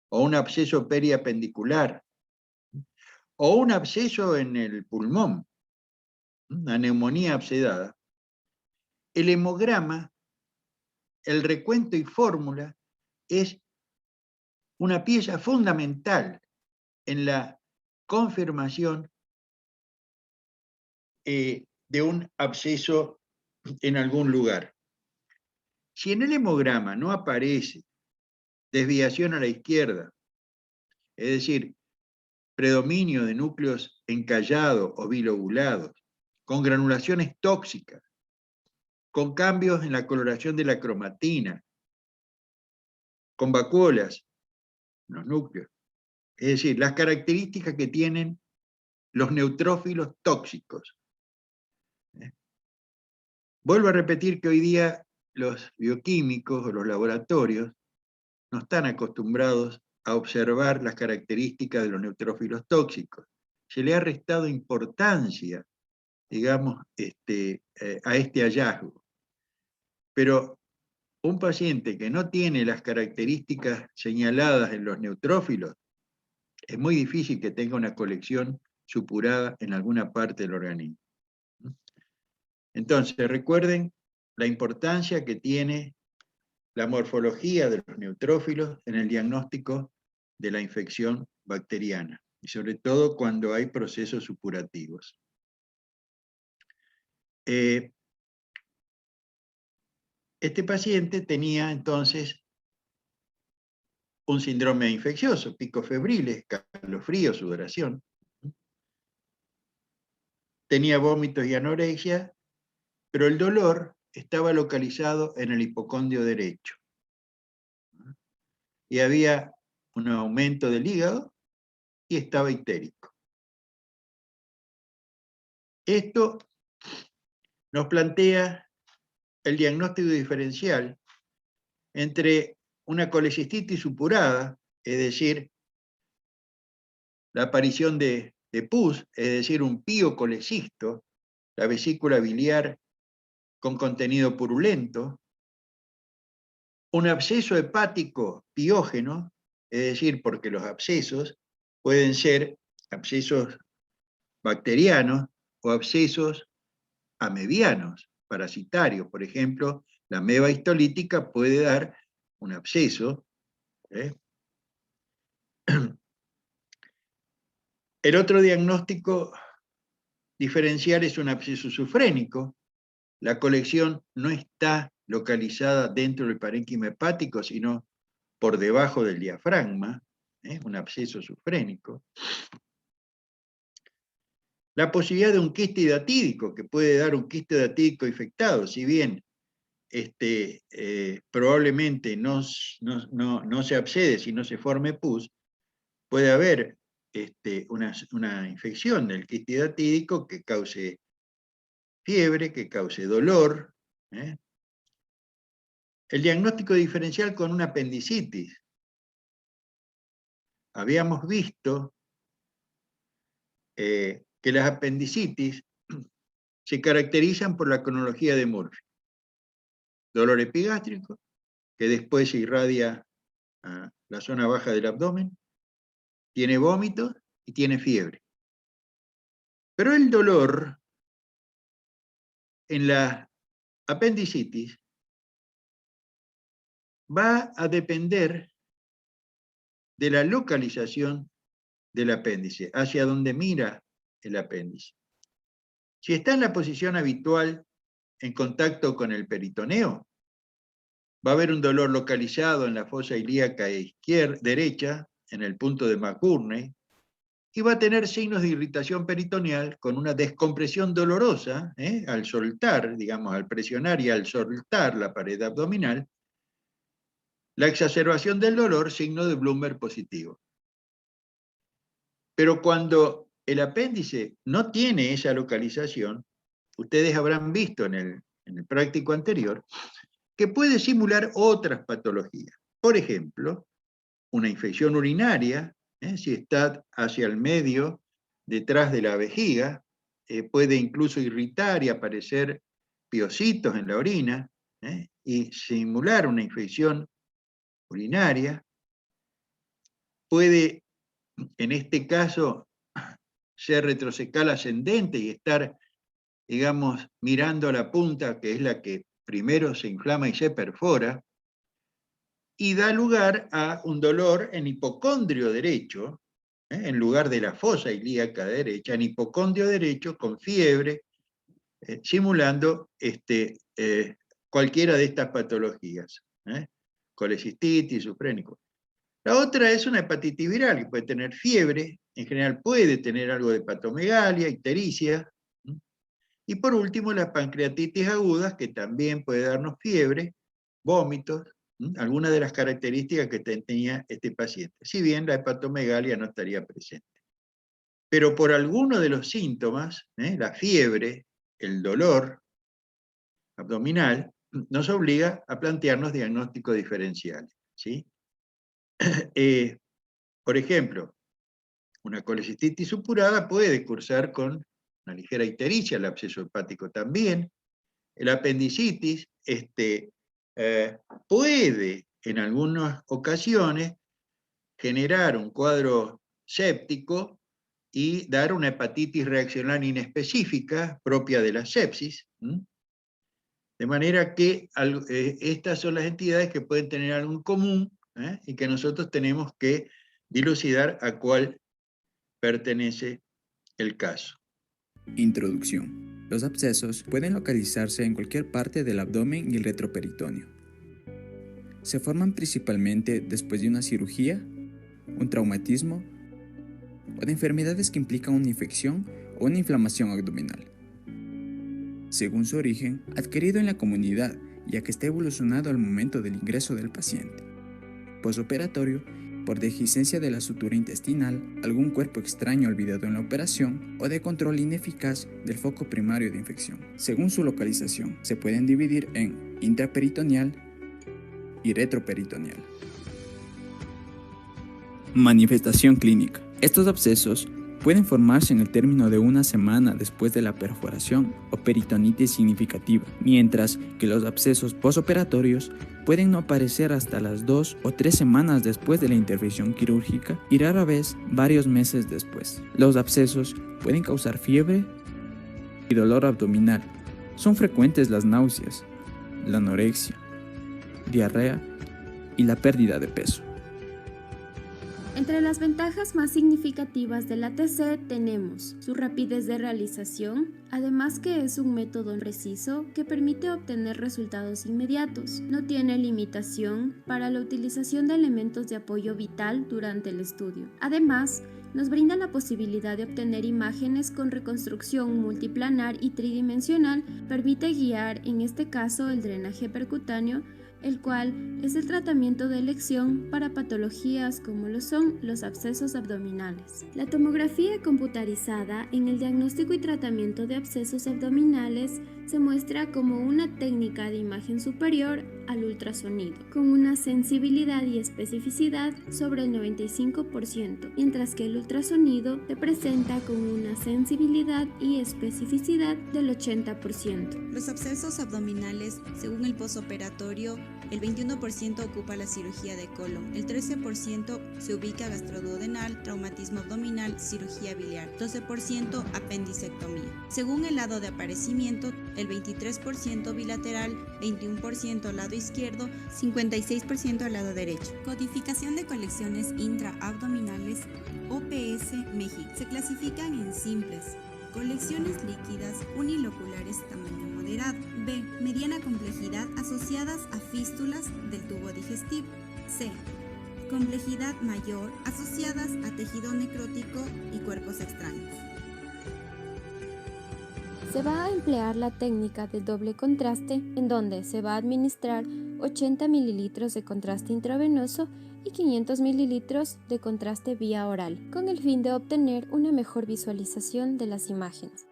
o un absceso periapendicular, o un absceso en el pulmón, una neumonía abscedada, el hemograma, el recuento y fórmula es una pieza fundamental en la confirmación de un absceso en algún lugar. Si en el hemograma no aparece desviación a la izquierda, es decir, predominio de núcleos encallados o bilobulados, con granulaciones tóxicas, con cambios en la coloración de la cromatina, con vacuolas en los núcleos, es decir, las características que tienen los neutrófilos tóxicos. Vuelvo a repetir que hoy día los bioquímicos o los laboratorios no están acostumbrados a observar las características de los neutrófilos tóxicos. Se le ha restado importancia, digamos, a este hallazgo. Pero un paciente que no tiene las características señaladas en los neutrófilos, es muy difícil que tenga una colección supurada en alguna parte del organismo. Entonces, recuerden la importancia que tiene la morfología de los neutrófilos en el diagnóstico de la infección bacteriana, y sobre todo cuando hay procesos supurativos. Este paciente tenía entonces un síndrome infeccioso, picos febriles, escalofríos, sudoración. Tenía vómitos y anorexia, pero el dolor estaba localizado en el hipocondrio derecho. Y había un aumento del hígado y estaba ictérico. Esto nos plantea el diagnóstico diferencial entre una colecistitis supurada, es decir, la aparición de pus, es decir, un piocolecisto, la vesícula biliar con contenido purulento, un absceso hepático piógeno, es decir, porque los abscesos pueden ser abscesos bacterianos o abscesos amebianos, parasitarios. Por ejemplo, la ameba histolítica puede dar un absceso. El otro diagnóstico diferencial es un absceso sufrénico. La colección no está localizada dentro del parénquima hepático, sino por debajo del diafragma, un absceso sufrénico. La posibilidad de un quiste hidatídico, que puede dar un quiste hidatídico infectado, si bien probablemente no se abscede si no se forme pus, puede haber una infección del quiste hidatídico que cause fiebre, que cause dolor. El diagnóstico diferencial con una apendicitis. Habíamos visto que las apendicitis se caracterizan por la cronología de Murphy. Dolor epigástrico, que después se irradia a la zona baja del abdomen, tiene vómitos y tiene fiebre. Pero el dolor en la apendicitis va a depender de la localización del apéndice, hacia donde mira el apéndice. Si está en la posición habitual en contacto con el peritoneo, va a haber un dolor localizado en la fosa ilíaca derecha, en el punto de McBurney, y va a tener signos de irritación peritoneal con una descompresión dolorosa, al soltar, digamos, al presionar y al soltar la pared abdominal, la exacerbación del dolor, signo de Blumberg positivo. Pero cuando el apéndice no tiene esa localización, ustedes habrán visto en el práctico anterior, que puede simular otras patologías. Por ejemplo, una infección urinaria, si está hacia el medio, detrás de la vejiga, puede incluso irritar y aparecer piocitos en la orina, y simular una infección urinaria. Puede, en este caso, ser retrocecal ascendente y estar, digamos, mirando a la punta, que es la que primero se inflama y se perfora, y da lugar a un dolor en hipocondrio derecho, en lugar de la fosa ilíaca derecha, en hipocondrio derecho con fiebre, simulando cualquiera de estas patologías, colecistitis, sufrénico. La otra es una hepatitis viral, que puede tener fiebre, en general puede tener algo de hepatomegalia, ictericia, y por último la pancreatitis aguda, que también puede darnos fiebre, vómitos, algunas de las características que tenía este paciente, si bien la hepatomegalia no estaría presente. Pero por alguno de los síntomas, la fiebre, el dolor abdominal, nos obliga a plantearnos diagnósticos diferenciales, ¿sí? Por ejemplo, una colecistitis supurada puede cursar con una ligera ictericia, el absceso hepático también. El apendicitis puede, en algunas ocasiones, generar un cuadro séptico y dar una hepatitis reaccional inespecífica propia de la sepsis. De manera que estas son las entidades que pueden tener algo en común, y que nosotros tenemos que dilucidar a cuál pertenece el caso. Introducción. Los abscesos pueden localizarse en cualquier parte del abdomen y el retroperitoneo. Se forman principalmente después de una cirugía, un traumatismo o de enfermedades que implican una infección o una inflamación abdominal. Según su origen, adquirido en la comunidad, ya que está evolucionado al momento del ingreso del paciente. Posoperatorio, por deficiencia de la sutura intestinal, algún cuerpo extraño olvidado en la operación o de control ineficaz del foco primario de infección. Según su localización, se pueden dividir en intraperitoneal y retroperitoneal. Manifestación clínica. Estos abscesos pueden formarse en el término de una semana después de la perforación o peritonitis significativa, mientras que los abscesos posoperatorios pueden no aparecer hasta las 2 o 3 semanas después de la intervención quirúrgica y rara vez varios meses después. Los abscesos pueden causar fiebre y dolor abdominal. Son frecuentes las náuseas, la anorexia, diarrea y la pérdida de peso. Entre las ventajas más significativas del ATC tenemos su rapidez de realización, además que es un método preciso que permite obtener resultados inmediatos. No tiene limitación para la utilización de elementos de apoyo vital durante el estudio. Además, nos brinda la posibilidad de obtener imágenes con reconstrucción multiplanar y tridimensional, permite guiar, en este caso, el drenaje percutáneo, el cual es el tratamiento de elección para patologías como lo son los abscesos abdominales. La tomografía computarizada en el diagnóstico y tratamiento de abscesos abdominales se muestra como una técnica de imagen superior al ultrasonido, con una sensibilidad y especificidad sobre el 95%, mientras que el ultrasonido se presenta con una sensibilidad y especificidad del 80%. Los abscesos abdominales, según el posoperatorio, el 21% ocupa la cirugía de colon, el 13% se ubica gastroduodenal, traumatismo abdominal, cirugía biliar, 12% apendicectomía. Según el lado de aparecimiento, el 23% bilateral, 21% al lado izquierdo, 56% al lado derecho. Codificación de colecciones intraabdominales, OPS México. Se clasifican en simples, colecciones líquidas uniloculares tamaño moderado. B. Mediana complejidad asociadas a fístulas del tubo digestivo. C. Complejidad mayor asociadas a tejido necrótico y cuerpos extraños. Se va a emplear la técnica de doble contraste, en donde se va a administrar 80 mililitros de contraste intravenoso y 500 mililitros de contraste vía oral, con el fin de obtener una mejor visualización de las imágenes.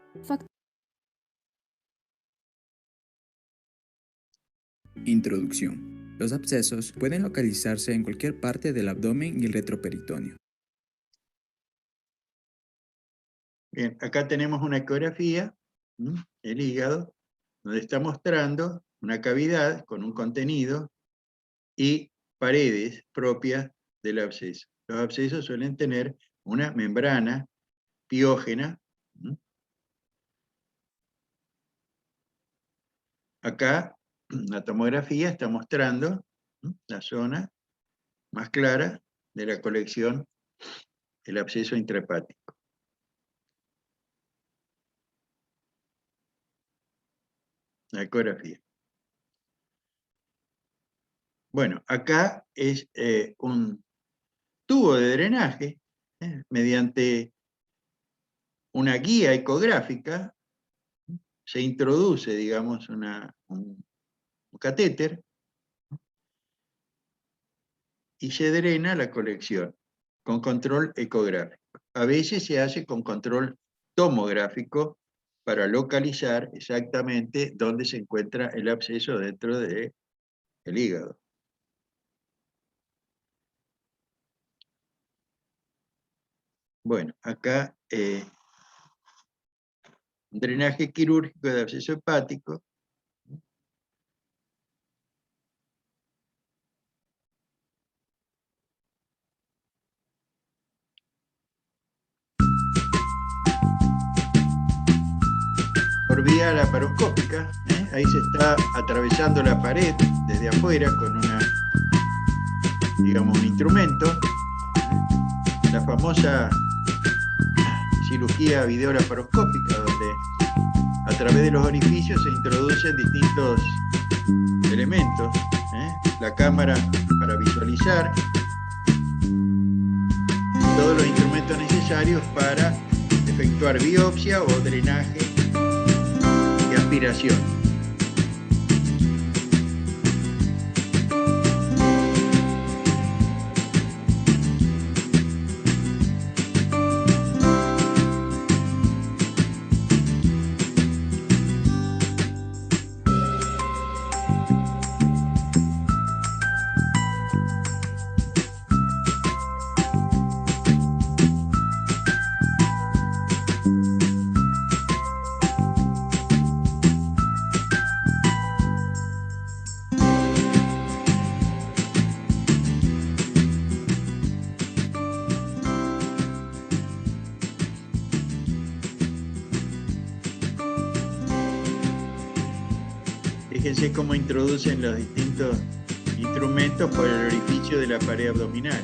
Introducción. Los abscesos pueden localizarse en cualquier parte del abdomen y el retroperitoneo. Bien, acá tenemos una ecografía, el hígado, donde está mostrando una cavidad con un contenido y paredes propias del absceso. Los abscesos suelen tener una membrana piógena. Acá la tomografía está mostrando la zona más clara de la colección del absceso intrahepático. La ecografía. Bueno, acá es un tubo de drenaje mediante una guía ecográfica. Se introduce, digamos, un catéter y se drena la colección con control ecográfico. A veces se hace con control tomográfico para localizar exactamente dónde se encuentra el absceso dentro del hígado. Bueno, acá drenaje quirúrgico de absceso hepático. Por vía laparoscópica, ahí se está atravesando la pared desde afuera con digamos, un instrumento, la famosa cirugía videolaparoscópica, donde a través de los orificios se introducen distintos elementos, la cámara para visualizar, todos los instrumentos necesarios para efectuar biopsia o drenaje y aspiración. Fíjense cómo introducen los distintos instrumentos por el orificio de la pared abdominal.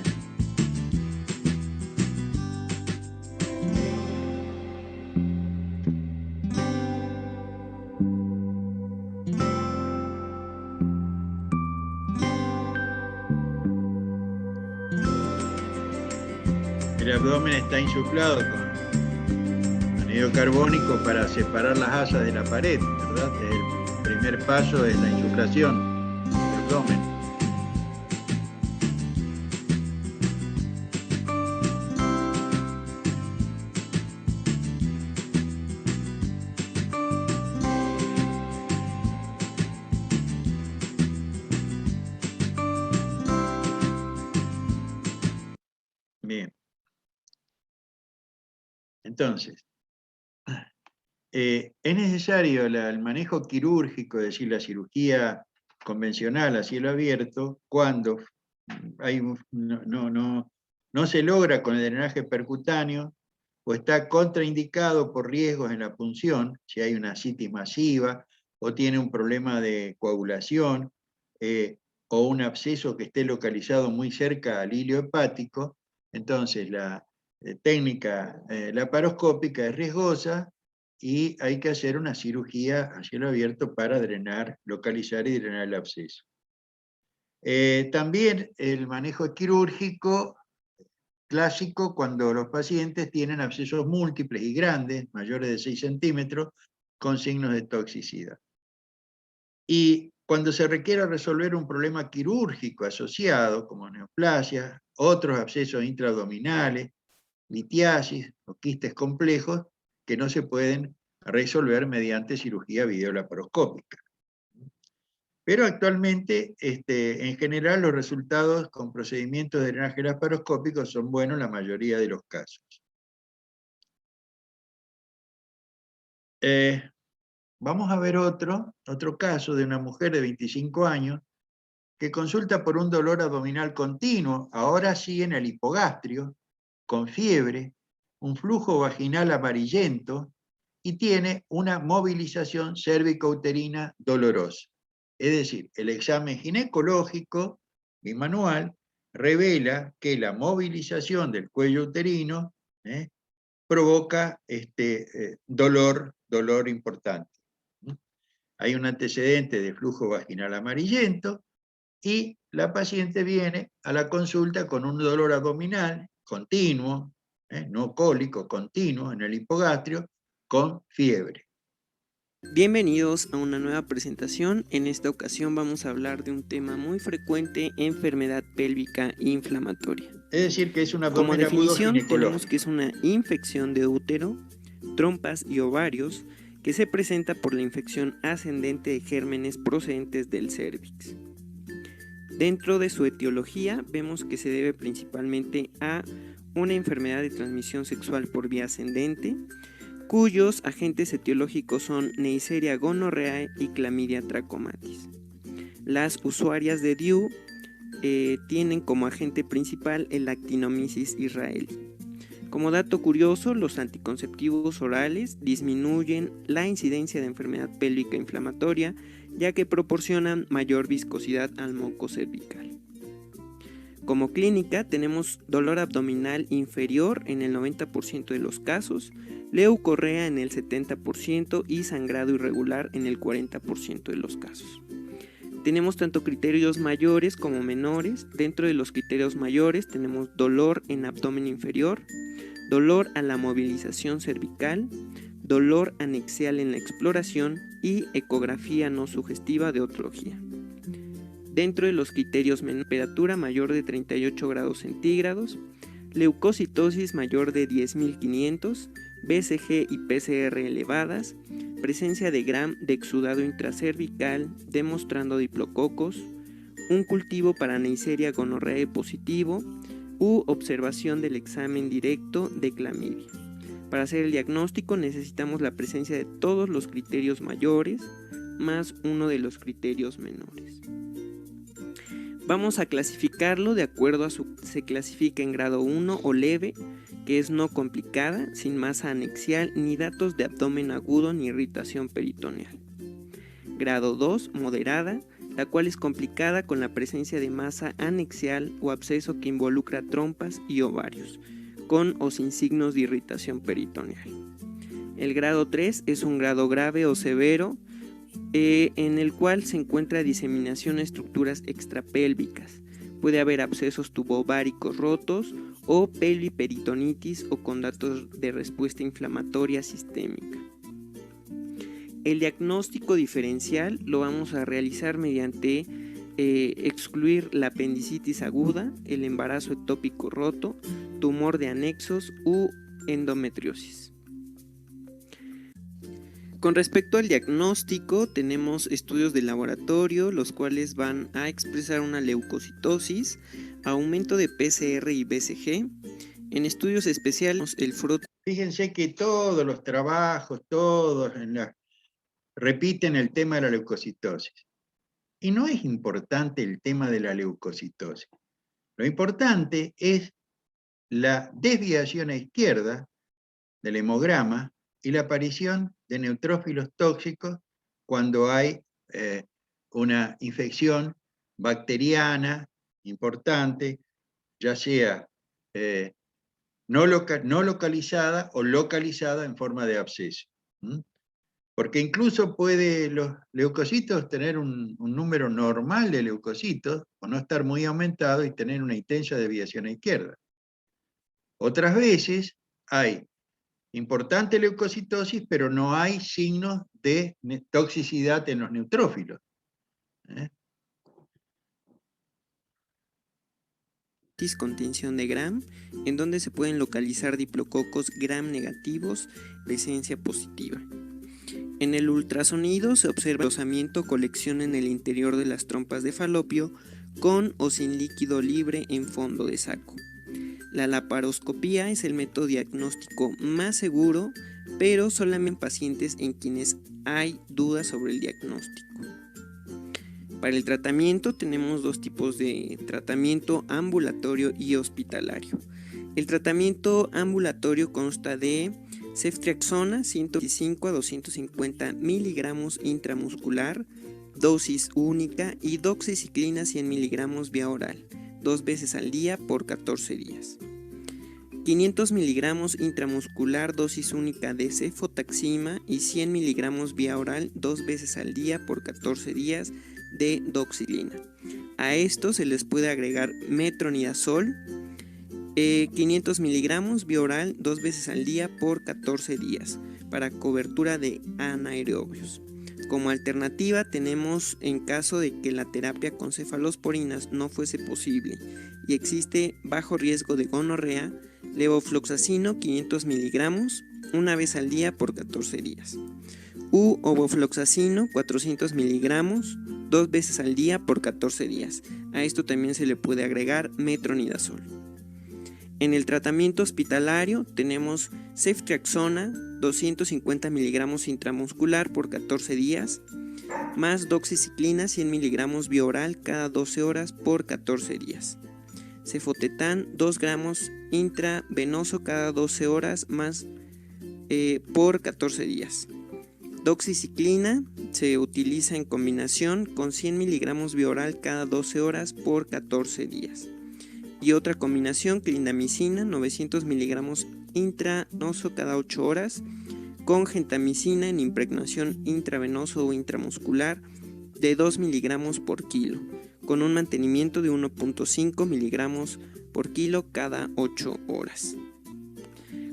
El abdomen está insuflado con anhídrido carbónico para separar las asas de la pared, ¿verdad? El primer paso es la insuflación del abdomen. Entonces, es necesario el manejo quirúrgico, es decir, la cirugía convencional a cielo abierto, cuando no se logra con el drenaje percutáneo o está contraindicado por riesgos en la punción, si hay una ascitis masiva o tiene un problema de coagulación o un absceso que esté localizado muy cerca al hilio hepático. Entonces la técnica laparoscópica es riesgosa y hay que hacer una cirugía a cielo abierto para drenar, localizar y drenar el absceso. También el manejo quirúrgico clásico cuando los pacientes tienen abscesos múltiples y grandes, mayores de 6 centímetros, con signos de toxicidad. Y cuando se requiere resolver un problema quirúrgico asociado, como neoplasia, otros abscesos intraabdominales, litiasis o quistes complejos, que no se pueden resolver mediante cirugía videolaparoscópica. Pero actualmente, en general, los resultados con procedimientos de drenaje laparoscópico son buenos en la mayoría de los casos. Vamos a ver otro caso de una mujer de 25 años que consulta por un dolor abdominal continuo, ahora sí en el hipogastrio, con fiebre, un flujo vaginal amarillento y tiene una movilización cérvico-uterina dolorosa. Es decir, el examen ginecológico y manual revela que la movilización del cuello uterino provoca dolor importante. Hay un antecedente de flujo vaginal amarillento y la paciente viene a la consulta con un dolor abdominal continuo, no cólico, continuo en el hipogastrio, con fiebre. Bienvenidos a una nueva presentación. En esta ocasión vamos a hablar de un tema muy frecuente, enfermedad pélvica inflamatoria. Es decir, que es un abdomen agudo ginecológico. Como definición tenemos que es una infección de útero, trompas y ovarios que se presenta por la infección ascendente de gérmenes procedentes del cérvix. Dentro de su etiología vemos que se debe principalmente a una enfermedad de transmisión sexual por vía ascendente, cuyos agentes etiológicos son Neisseria gonorrhoeae y Chlamydia trachomatis. Las usuarias de DIU tienen como agente principal el Actinomyces israelí. Como dato curioso, los anticonceptivos orales disminuyen la incidencia de enfermedad pélvica inflamatoria, ya que proporcionan mayor viscosidad al moco cervical. Como clínica tenemos dolor abdominal inferior en el 90% de los casos, leucorrea en el 70% y sangrado irregular en el 40% de los casos. Tenemos tanto criterios mayores como menores. Dentro de los criterios mayores tenemos dolor en abdomen inferior, dolor a la movilización cervical, dolor anexial en la exploración y ecografía no sugestiva de otología. Dentro de los criterios menores, temperatura mayor de 38 grados centígrados, leucocitosis mayor de 10.500, BCG y PCR elevadas, presencia de Gram de exudado intracervical demostrando diplococos, un cultivo para Neisseria gonorrhoeae positivo u observación del examen directo de clamidia. Para hacer el diagnóstico necesitamos la presencia de todos los criterios mayores más uno de los criterios menores. Vamos a clasificarlo de acuerdo a se clasifica en grado 1 o leve, que es no complicada, sin masa anexial, ni datos de abdomen agudo ni irritación peritoneal. Grado 2, moderada, la cual es complicada con la presencia de masa anexial o absceso que involucra trompas y ovarios, con o sin signos de irritación peritoneal. El grado 3 es un grado grave o severo, en el cual se encuentra diseminación de estructuras extrapélvicas. Puede haber abscesos tubováricos rotos o pelviperitonitis o con datos de respuesta inflamatoria sistémica. El diagnóstico diferencial lo vamos a realizar mediante excluir la apendicitis aguda, el embarazo ectópico roto, tumor de anexos u endometriosis. Con respecto al diagnóstico, tenemos estudios de laboratorio, los cuales van a expresar una leucocitosis, aumento de PCR y BCG. En estudios especiales, el fruto. fíjense que todos los trabajos, todos repiten el tema de la leucocitosis. Y no es importante el tema de la leucocitosis. Lo importante es la desviación a izquierda del hemograma y la aparición de neutrófilos tóxicos cuando hay una infección bacteriana importante, ya sea no localizada o localizada en forma de absceso. Porque incluso puede los leucocitos tener un número normal de leucocitos o no estar muy aumentado y tener una intensa desviación a izquierda. Otras veces hay importante leucocitosis, pero no hay signos de toxicidad en los neutrófilos. Con tensión de Gram, en donde se pueden localizar diplococos Gram negativos, presencia positiva. En el ultrasonido se observa rozamiento o colección en el interior de las trompas de falopio con o sin líquido libre en fondo de saco. La laparoscopía es el método diagnóstico más seguro, pero solamente en pacientes en quienes hay dudas sobre el diagnóstico. Para el tratamiento tenemos dos tipos de tratamiento ambulatorio y hospitalario. El tratamiento ambulatorio consta de ceftriaxona 125 a 250 miligramos intramuscular, dosis única, y doxiciclina 100 miligramos vía oral, 2 veces al día por 14 días. 500 miligramos intramuscular, dosis única de cefotaxima, y 100 miligramos vía oral, 2 veces al día por 14 días de doxiciclina. A esto se les puede agregar metronidazol, 500 miligramos vía oral 2 veces al día por 14 días para cobertura de anaerobios. Como alternativa tenemos, en caso de que la terapia con cefalosporinas no fuese posible y existe bajo riesgo de gonorrea, levofloxacino 500 miligramos una vez al día por 14 días. U ovofloxacino 400 miligramos 2 veces al día por 14 días. A esto también se le puede agregar metronidazol. En el tratamiento hospitalario tenemos ceftriaxona 250 miligramos intramuscular por 14 días, más doxiciclina 100 miligramos vía oral cada 12 horas por 14 días. Cefotetán 2 gramos intravenoso cada 12 horas más por 14 días. Doxiciclina se utiliza en combinación con 100 miligramos vía oral cada 12 horas por 14 días. Y otra combinación, clindamicina 900 miligramos intravenoso cada 8 horas con gentamicina en impregnación intravenoso o intramuscular de 2 miligramos por kilo, con un mantenimiento de 1.5 miligramos por kilo cada 8 horas.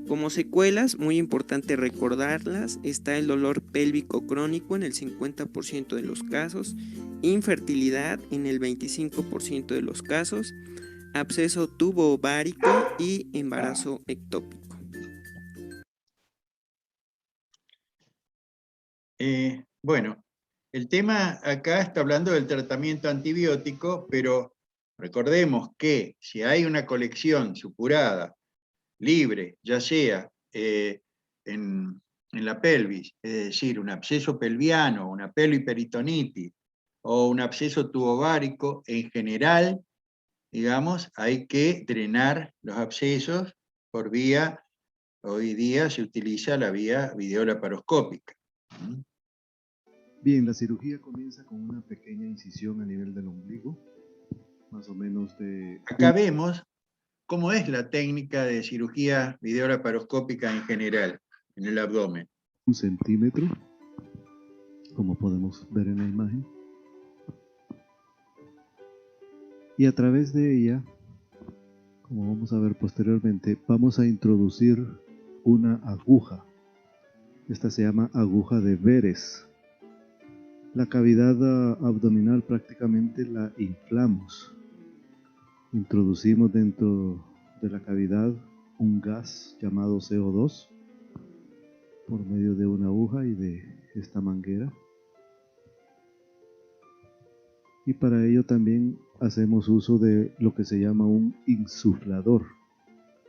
Como secuelas, muy importante recordarlas, está el dolor pélvico crónico en el 50% de los casos, infertilidad en el 25% de los casos, absceso tubo ovárico y embarazo ectópico. Bueno, el tema acá está hablando del tratamiento antibiótico, pero recordemos que si hay una colección supurada, libre, ya sea en la pelvis, es decir, un absceso pelviano, una pelviperitonitis o un absceso tubovárico, en general, digamos, hay que drenar los abscesos por vía, hoy día se utiliza la vía videolaparoscópica. Bien, la cirugía comienza con una pequeña incisión a nivel del ombligo, más o menos de... Acá vemos cómo es la técnica de cirugía videolaparoscópica en general, en el abdomen. 1 centímetro, como podemos ver en la imagen. Y a través de ella, como vamos a ver posteriormente, vamos a introducir una aguja. Esta se llama aguja de Veres. La cavidad abdominal prácticamente la inflamos. Introducimos dentro de la cavidad un gas llamado CO2 por medio de una aguja y de esta manguera. Y para ello también hacemos uso de lo que se llama un insuflador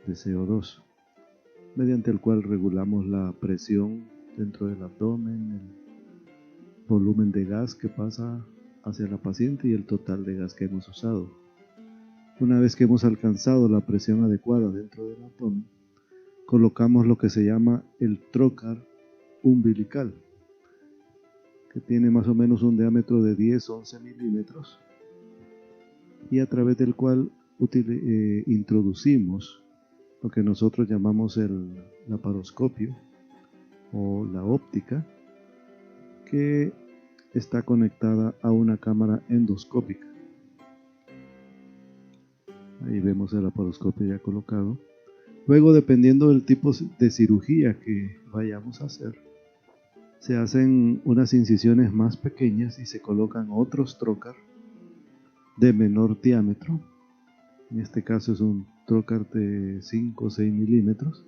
de CO2. mediante el cual regulamos la presión dentro del abdomen, el volumen de gas que pasa hacia la paciente y el total de gas que hemos usado. Una vez que hemos alcanzado la presión adecuada dentro del abdomen, colocamos lo que se llama el trocar umbilical, que tiene más o menos un diámetro de 10-11 milímetros y a través del cual introducimos lo que nosotros llamamos el laparoscopio o la óptica, que está conectada a una cámara endoscópica. Ahí vemos el laparoscopio ya colocado. Luego, dependiendo del tipo de cirugía que vayamos a hacer, se hacen unas incisiones más pequeñas y se colocan otros trocar de menor diámetro. En este caso es un trocar de 5 o 6 milímetros.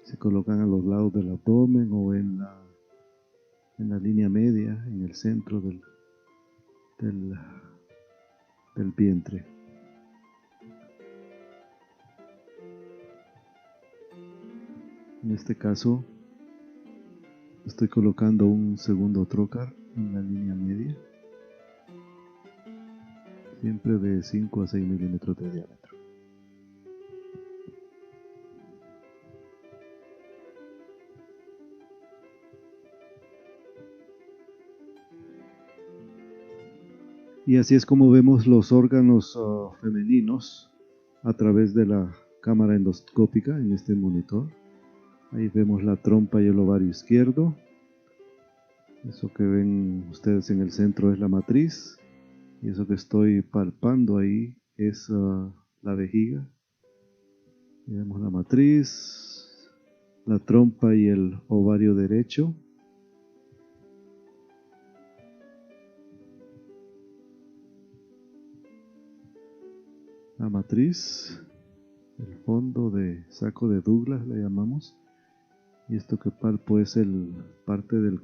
Se colocan a los lados del abdomen o en la línea media, en el centro del vientre. En este caso estoy colocando un segundo trocar en la línea media, siempre de 5 a 6 milímetros de diámetro. Y así es como vemos los órganos femeninos a través de la cámara endoscópica en este monitor. Ahí vemos la trompa y el ovario izquierdo. Eso que ven ustedes en el centro es la matriz. Y eso que estoy palpando ahí es la vejiga. Y vemos la matriz, la trompa y el ovario derecho. La matriz, el fondo de saco de Douglas le llamamos. Y esto que palpo es parte de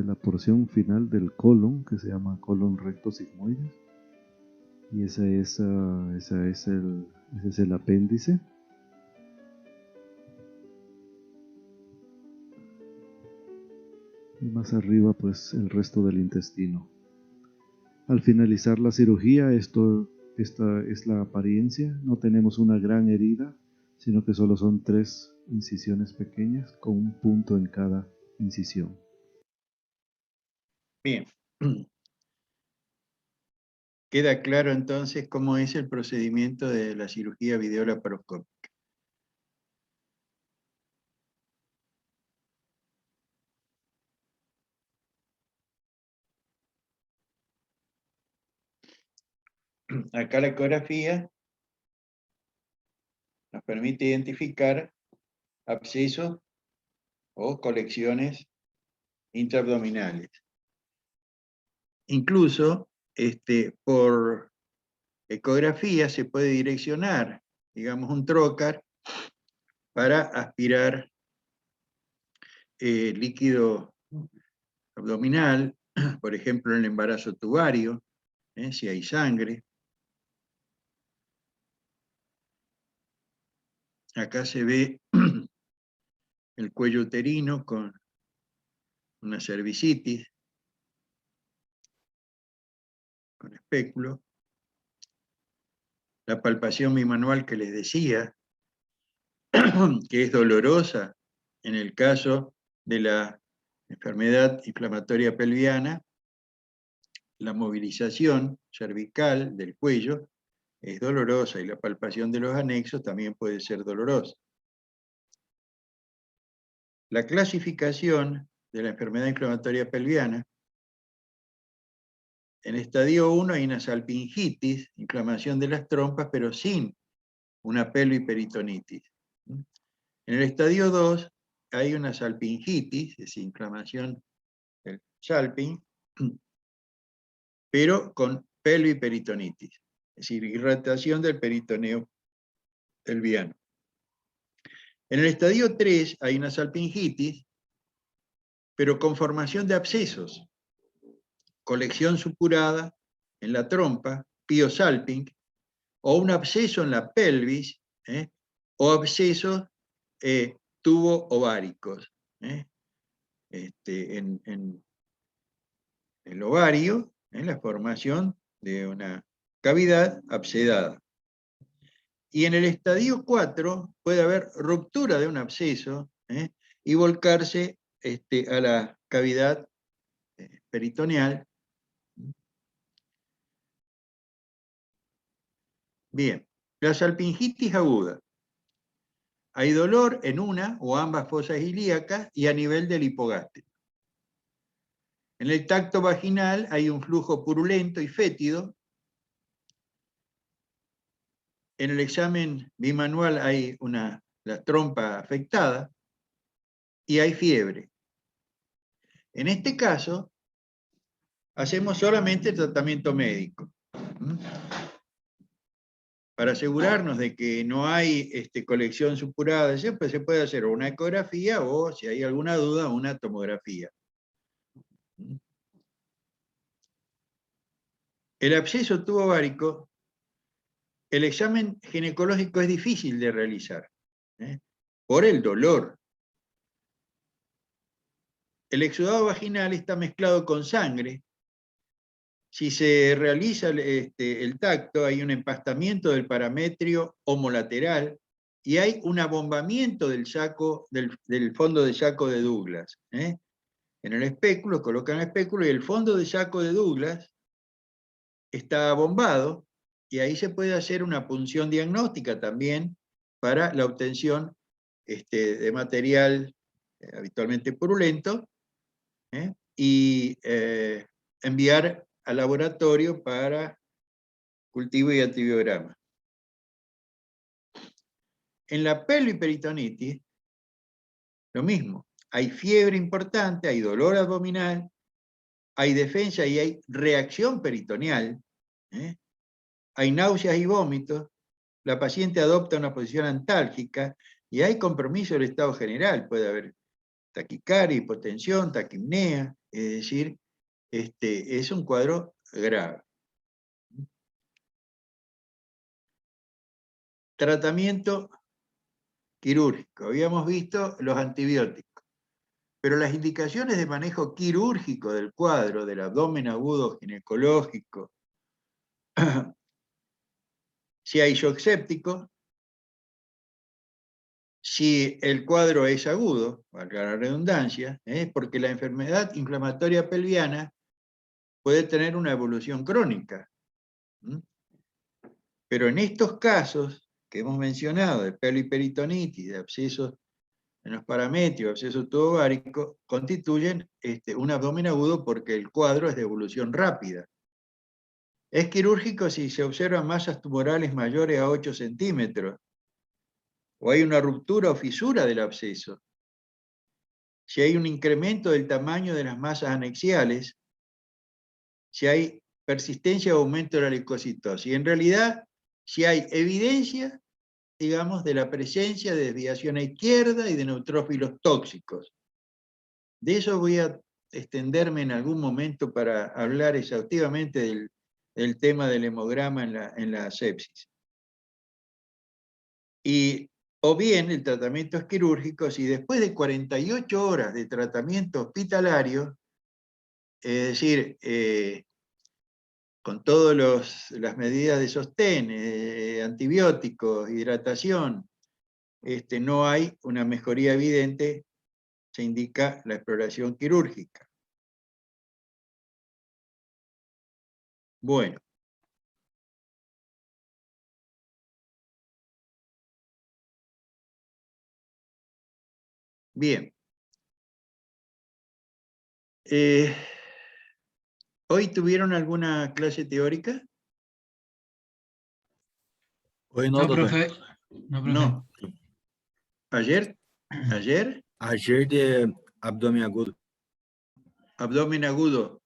la porción final del colon, que se llama colon recto sigmoides. Y ese es el apéndice. Y más arriba pues el resto del intestino. Al finalizar la cirugía, esta es la apariencia. No tenemos una gran herida, sino que solo son 3 incisiones pequeñas con un punto en cada incisión. Bien. Queda claro entonces cómo es el procedimiento de la cirugía videolaparoscópica. Acá la ecografía nos permite identificar abscesos o colecciones intraabdominales. Incluso por ecografía se puede direccionar, digamos, un trocar para aspirar líquido abdominal, por ejemplo, en el embarazo tubario, si hay sangre. Acá se ve el cuello uterino con una cervicitis, con espéculo. La palpación bimanual que les decía, que es dolorosa en el caso de la enfermedad inflamatoria pelviana. La movilización cervical del cuello es dolorosa y la palpación de los anexos también puede ser dolorosa. La clasificación de la enfermedad inflamatoria pelviana: en estadio 1 hay una salpingitis, inflamación de las trompas, pero sin una pelviperitonitis. En el estadio 2 hay una salpingitis, es decir, inflamación del salping, pero con pelviperitonitis, es decir, irritación del peritoneo pelviano. En el estadio 3 hay una salpingitis, pero con formación de abscesos, colección supurada en la trompa, piosalping, o un absceso en la pelvis, o abscesos tubo ováricos. En el ovario, en la formación de una cavidad abscedada. Y en el estadio 4 puede haber ruptura de un absceso y volcarse a la cavidad peritoneal. Bien, la salpingitis aguda. Hay dolor en una o ambas fosas ilíacas y a nivel del hipogástrico. En el tacto vaginal hay un flujo purulento y fétido. En el examen bimanual hay la trompa afectada y hay fiebre. En este caso, hacemos solamente tratamiento médico. Para asegurarnos de que no hay colección supurada, siempre se puede hacer una ecografía o, si hay alguna duda, una tomografía. El absceso tubovárico, el examen ginecológico es difícil de realizar, por el dolor. El exudado vaginal está mezclado con sangre. Si se realiza el tacto, hay un empastamiento del parametrio homolateral y hay un abombamiento del fondo de saco de Douglas. En el espéculo, colocan el espéculo y el fondo de saco de Douglas está abombado y ahí se puede hacer una punción diagnóstica también para la obtención de material habitualmente purulento y enviar al laboratorio para cultivo y antibiograma. En la pelviperitonitis, lo mismo. Hay fiebre importante, hay dolor abdominal, hay defensa y hay reacción peritoneal, hay náuseas y vómitos, la paciente adopta una posición antálgica y hay compromiso del estado general. Puede haber taquicardia, hipotensión, taquipnea, es decir, es un cuadro grave. Tratamiento quirúrgico. Habíamos visto los antibióticos, pero las indicaciones de manejo quirúrgico del cuadro del abdomen agudo ginecológico, si hay shock séptico, si el cuadro es agudo, valga la redundancia, porque la enfermedad inflamatoria pelviana puede tener una evolución crónica. Pero en estos casos que hemos mencionado, de pelviperitonitis, de abscesos en los paramétricos, absceso tubovárico, constituyen un abdomen agudo porque el cuadro es de evolución rápida. Es quirúrgico si se observan masas tumorales mayores a 8 centímetros, o hay una ruptura o fisura del absceso, si hay un incremento del tamaño de las masas anexiales, si hay persistencia o aumento de la leucocitosis. Y en realidad, si hay evidencia, digamos, de la presencia de desviación a izquierda y de neutrófilos tóxicos. De eso voy a extenderme en algún momento para hablar exhaustivamente del tema del hemograma en la sepsis. O bien el tratamiento es quirúrgico si después de 48 horas de tratamiento hospitalario, es decir, con todas las medidas de sostén, antibióticos, hidratación, no hay una mejoría evidente, se indica la exploración quirúrgica. Bueno. Bien. ¿Hoy tuvieron alguna clase teórica? Hoy no, doctor. Profe. No, profe. No. ¿Ayer? ¿Ayer? Ayer de abdomen agudo. Abdomen agudo.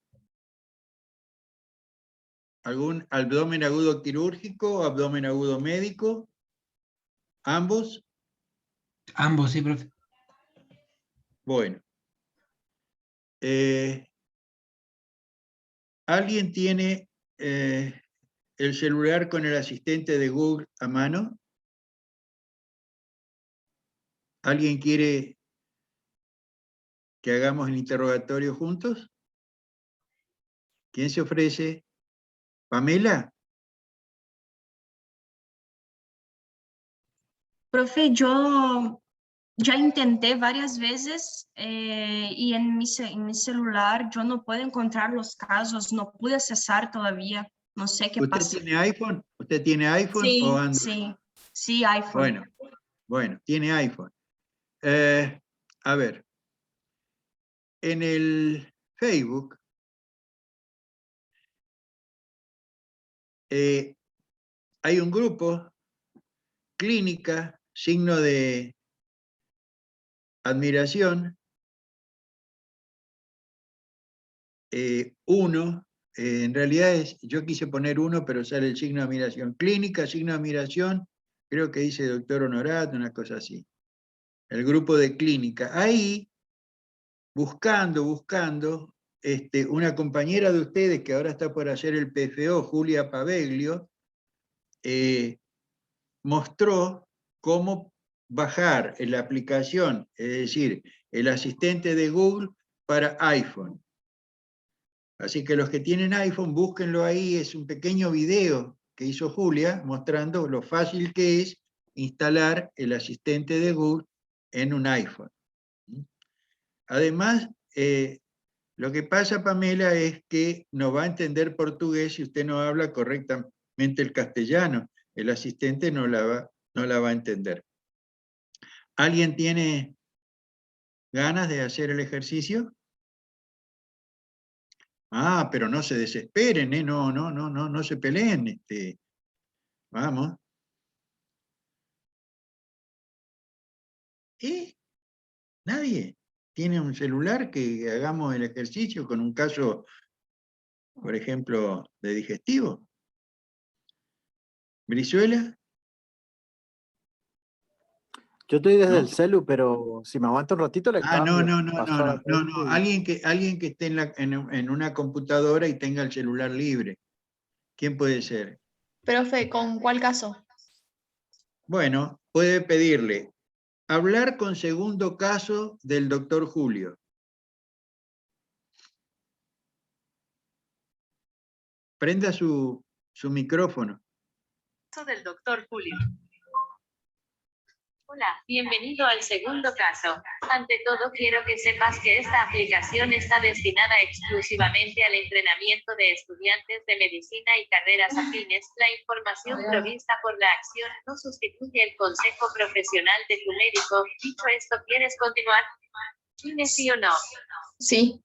¿Algún abdomen agudo quirúrgico o abdomen agudo médico? ¿Ambos? Ambos, sí, profe. Bueno. ¿Alguien tiene el celular con el asistente de Google a mano? ¿Alguien quiere que hagamos el interrogatorio juntos? ¿Quién se ofrece? ¿Pamela? Profe, yo ya intenté varias veces y en mi celular yo no puedo encontrar los casos, no pude accesar todavía, no sé qué pasa. ¿Usted tiene iPhone? ¿Usted tiene iPhone Sí, o Android? sí, iPhone. Bueno, tiene iPhone. A ver, en el Facebook hay un grupo, Clínica, signo de admiración, 1, en realidad yo quise poner 1, pero sale el signo de admiración. Clínica, signo de admiración, creo que dice doctor Honorato, una cosa así. El grupo de Clínica. Ahí, buscando, una compañera de ustedes que ahora está por hacer el PFO, Julia Paveglio, mostró cómo bajar en la aplicación, es decir, el asistente de Google para iPhone. Así que los que tienen iPhone, búsquenlo ahí, es un pequeño video que hizo Julia mostrando lo fácil que es instalar el asistente de Google en un iPhone. Además, lo que pasa, Pamela, es que no va a entender portugués si usted no habla correctamente el castellano. El asistente no la va a entender. ¿Alguien tiene ganas de hacer el ejercicio? Ah, pero no se desesperen, no se peleen. Vamos. ¿Nadie tiene un celular que hagamos el ejercicio con un caso, por ejemplo, de digestivo? ¿Brizuela? Yo estoy desde ¿No? el celu, pero si me aguanta un ratito le cambio. No. Alguien que esté en una computadora y tenga el celular libre. ¿Quién puede ser? Profe, ¿con cuál caso? Bueno, puede pedirle hablar con segundo caso del doctor Julio. Prenda su micrófono. Caso del doctor Julio. Hola, bienvenido al segundo caso. Ante todo quiero que sepas que esta aplicación está destinada exclusivamente al entrenamiento de estudiantes de medicina y carreras afines. La información provista por la acción no sustituye el consejo profesional de tu médico. Dicho esto, ¿quieres continuar? Dime sí o no. Sí.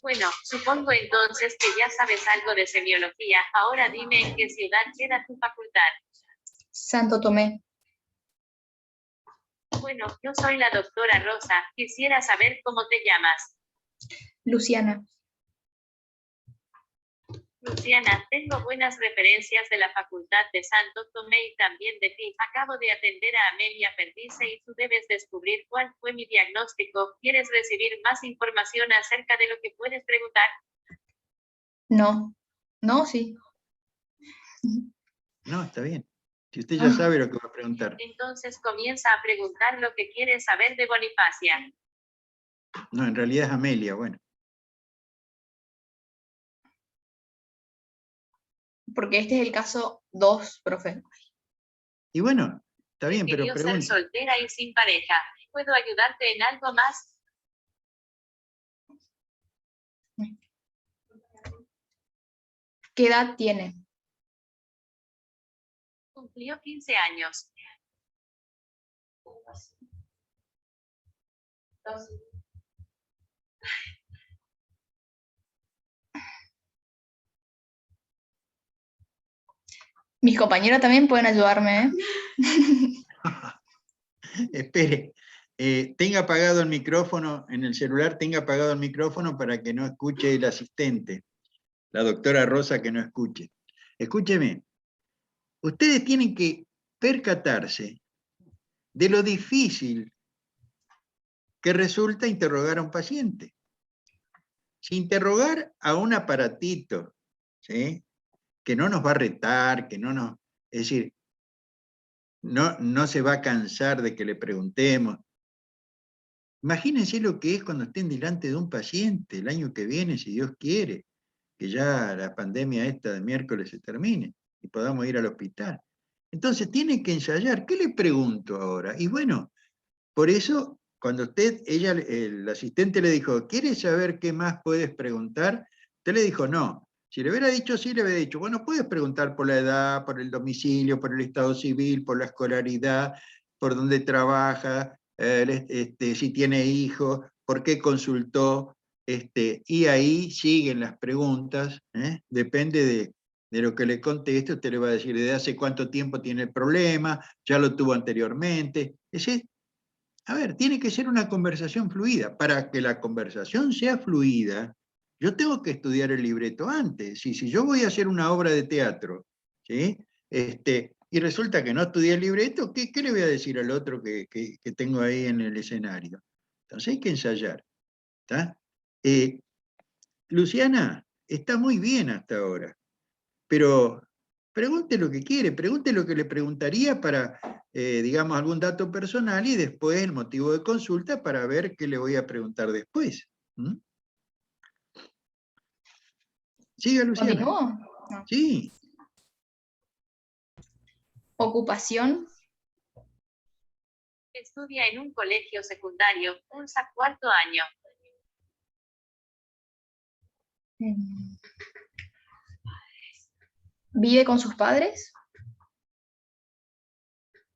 Bueno, supongo entonces que ya sabes algo de semiología. Ahora dime en qué ciudad queda tu facultad. Santo Tomé. Bueno, yo soy la doctora Rosa. Quisiera saber cómo te llamas. Luciana. Luciana, tengo buenas referencias de la Facultad de Santo Tomé y también de ti. Acabo de atender a Amelia Perdice y tú debes descubrir cuál fue mi diagnóstico. ¿Quieres recibir más información acerca de lo que puedes preguntar? No, sí. No, está bien. Si usted ya sabe lo que va a preguntar. Entonces comienza a preguntar lo que quieres saber de Bonifacia. No, en realidad es Amelia, bueno. Porque este es el caso 2, profe. Y bueno, está bien, pero Quería ser pregunta. soltera y sin pareja. ¿Puedo ayudarte en algo más? ¿Qué edad tiene? Cumplió 15 años. Mis compañeros también pueden ayudarme, ¿eh? Espere, tenga apagado el micrófono, en el celular tenga apagado el micrófono para que no escuche el asistente, la doctora Rosa que no escuche. Escúcheme, ustedes tienen que percatarse de lo difícil que resulta interrogar a un paciente. Si interrogar a un aparatito, ¿sí?, que no nos va a retar, que no nos... Es decir, no se va a cansar de que le preguntemos. Imagínense lo que es cuando estén delante de un paciente el año que viene, si Dios quiere, que ya la pandemia esta de miércoles se termine y podamos ir al hospital. Entonces tiene que ensayar. ¿Qué le pregunto ahora? Y bueno, por eso, cuando el asistente le dijo, ¿quieres saber qué más puedes preguntar? Usted le dijo, no. Si le hubiera dicho sí, le hubiera dicho, bueno, puedes preguntar por la edad, por el domicilio, por el estado civil, por la escolaridad, por dónde trabaja, si tiene hijos, por qué consultó, y ahí siguen las preguntas, depende de lo que le conteste, usted le va a decir de hace cuánto tiempo tiene el problema, ya lo tuvo anteriormente. A ver, tiene que ser una conversación fluida. Para que la conversación sea fluida, yo tengo que estudiar el libreto antes. Si yo voy a hacer una obra de teatro, ¿sí? Y resulta que no estudié el libreto, ¿qué le voy a decir al otro que tengo ahí en el escenario? Entonces hay que ensayar. ¿Está? Luciana, está muy bien hasta ahora, pero pregunte lo que quiere, pregunte lo que le preguntaría para, digamos, algún dato personal y después el motivo de consulta para ver qué le voy a preguntar después. Siga, Luciana. ¿Continúo? No. Sí. Ocupación. Estudia en un colegio secundario, cursa cuarto año. ¿Vive con sus padres?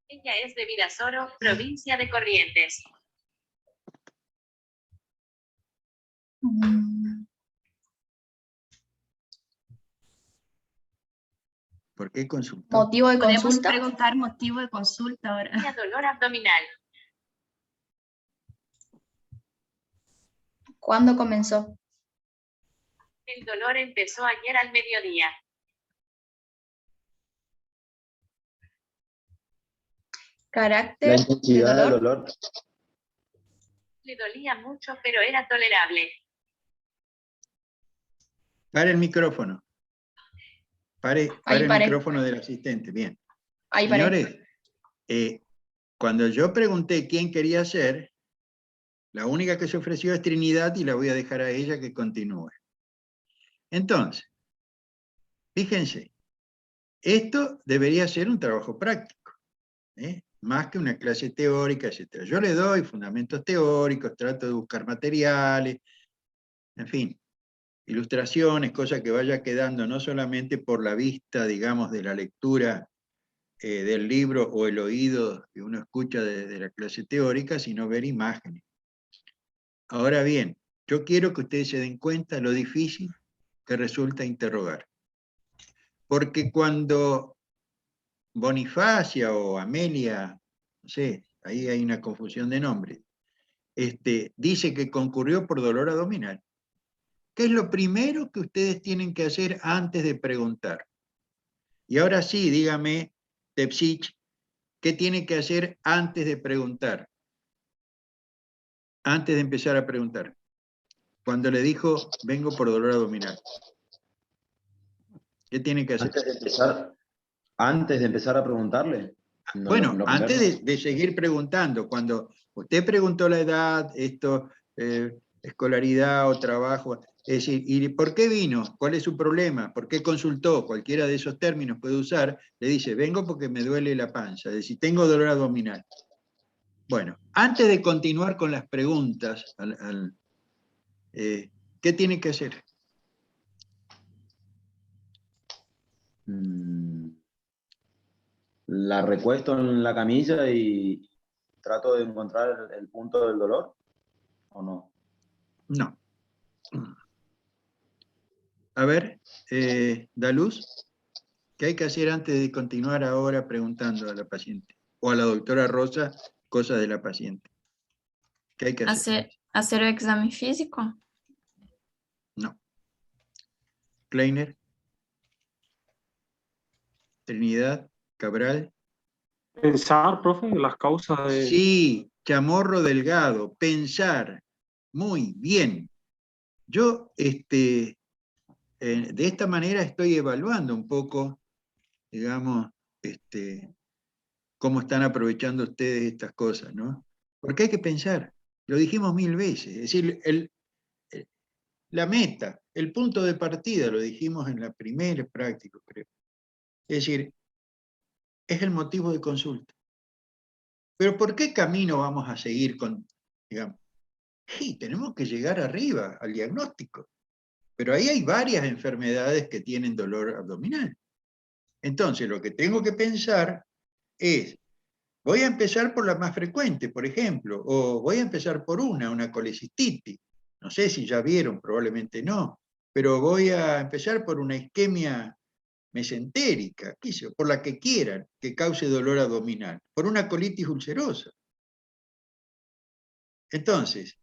Ella es de Virasoro, provincia de Corrientes. ¿Por qué consultó? ¿Motivo de Podemos consulta? preguntar motivo de consulta ahora. Tenía dolor abdominal. ¿Cuándo comenzó? El dolor empezó ayer al mediodía. ¿Carácter La de intensidad del dolor? dolor. Le dolía mucho, pero era tolerable. Pare el micrófono. Pare el paré. micrófono del asistente. Bien. Ahí paré. Señores, cuando yo pregunté quién quería ser, la única que se ofreció es Trinidad y la voy a dejar a ella que continúe. Entonces, fíjense, esto debería ser un trabajo práctico, más que una clase teórica, etc. Yo le doy fundamentos teóricos, trato de buscar materiales, en fin, ilustraciones, cosas que vaya quedando no solamente por la vista, digamos, de la lectura del libro o el oído que uno escucha de la clase teórica, sino ver imágenes. Ahora bien, yo quiero que ustedes se den cuenta lo difícil que resulta interrogar. Porque cuando Bonifacia o Amelia, no sé, ahí hay una confusión de nombres, dice que concurrió por dolor abdominal, ¿qué es lo primero que ustedes tienen que hacer antes de preguntar? Y ahora sí, dígame, Tepsich, ¿qué tiene que hacer antes de preguntar? Antes de empezar a preguntar. Cuando le dijo, vengo por dolor abdominal. ¿Qué tiene que hacer? Antes de empezar a preguntarle. Bueno, antes de seguir preguntando, cuando usted preguntó la edad, escolaridad o trabajo, es decir, ¿y por qué vino? ¿Cuál es su problema? ¿Por qué consultó? Cualquiera de esos términos puede usar, le dice, vengo porque me duele la panza, es decir, tengo dolor abdominal. Bueno, antes de continuar con las preguntas, ¿qué tiene que hacer? La recuesto en la camilla y trato de encontrar el punto del dolor, ¿o no? No. A ver, Daluz, ¿qué hay que hacer antes de continuar ahora preguntando a la paciente? O a la doctora Rosa, cosas de la paciente. ¿Qué hay que hacer? ¿Hacer el examen físico? No. Kleiner. Trinidad, Cabral. Pensar, profe, las causas de... Sí, Chamorro Delgado, pensar. Muy bien. Yo, de esta manera estoy evaluando un poco, digamos, cómo están aprovechando ustedes estas cosas, ¿no? Porque hay que pensar, lo dijimos 1000 veces, es decir, la meta, el punto de partida, lo dijimos en la primera práctica, creo. Es decir, es el motivo de consulta. Pero ¿por qué camino vamos a seguir con, digamos? Sí, tenemos que llegar arriba, al diagnóstico. Pero ahí hay varias enfermedades que tienen dolor abdominal. Entonces, lo que tengo que pensar es, voy a empezar por la más frecuente, por ejemplo, o voy a empezar por una colecistitis. No sé si ya vieron, probablemente no, pero voy a empezar por una isquemia mesentérica, qué sé yo, por la que quieran, que cause dolor abdominal, por una colitis ulcerosa. Entonces,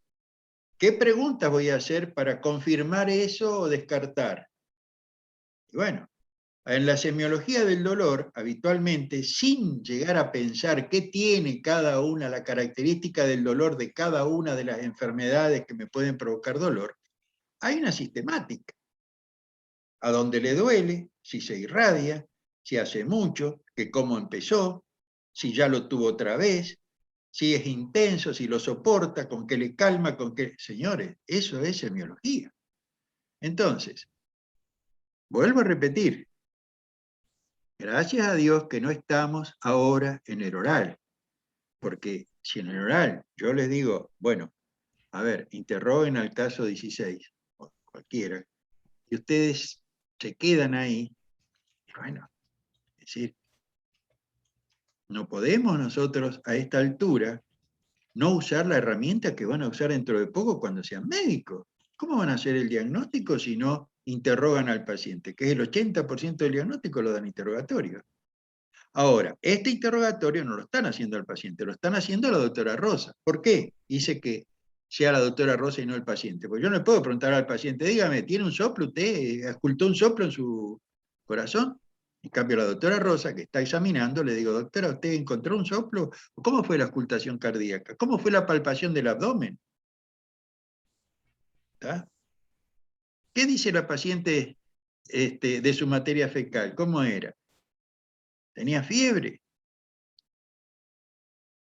¿qué preguntas voy a hacer para confirmar eso o descartar? Y bueno, en la semiología del dolor, habitualmente, sin llegar a pensar qué tiene cada una, la característica del dolor de cada una de las enfermedades que me pueden provocar dolor, hay una sistemática. A dónde le duele, si se irradia, si hace mucho, que cómo empezó, si ya lo tuvo otra vez, si es intenso, si lo soporta, con qué le calma, con qué... Señores, eso es semiología. Entonces, vuelvo a repetir, gracias a Dios que no estamos ahora en el oral, porque si en el oral yo les digo, bueno, a ver, interroguen al caso 16, o cualquiera, y ustedes se quedan ahí, y bueno, es decir, no podemos nosotros a esta altura no usar la herramienta que van a usar dentro de poco cuando sean médicos. ¿Cómo van a hacer el diagnóstico si no interrogan al paciente? Que es el 80% del diagnóstico lo dan interrogatorio. Ahora, este interrogatorio no lo están haciendo al paciente, lo están haciendo a la doctora Rosa. ¿Por qué? Dice que sea la doctora Rosa y no el paciente. Porque yo no le puedo preguntar al paciente, dígame, ¿tiene un soplo usted? ¿Auscultó un soplo en su corazón? En cambio, la doctora Rosa, que está examinando, le digo, doctora, ¿usted encontró un soplo? ¿Cómo fue la auscultación cardíaca? ¿Cómo fue la palpación del abdomen? ¿Está? ¿Qué dice la paciente de su materia fecal? ¿Cómo era? ¿Tenía fiebre?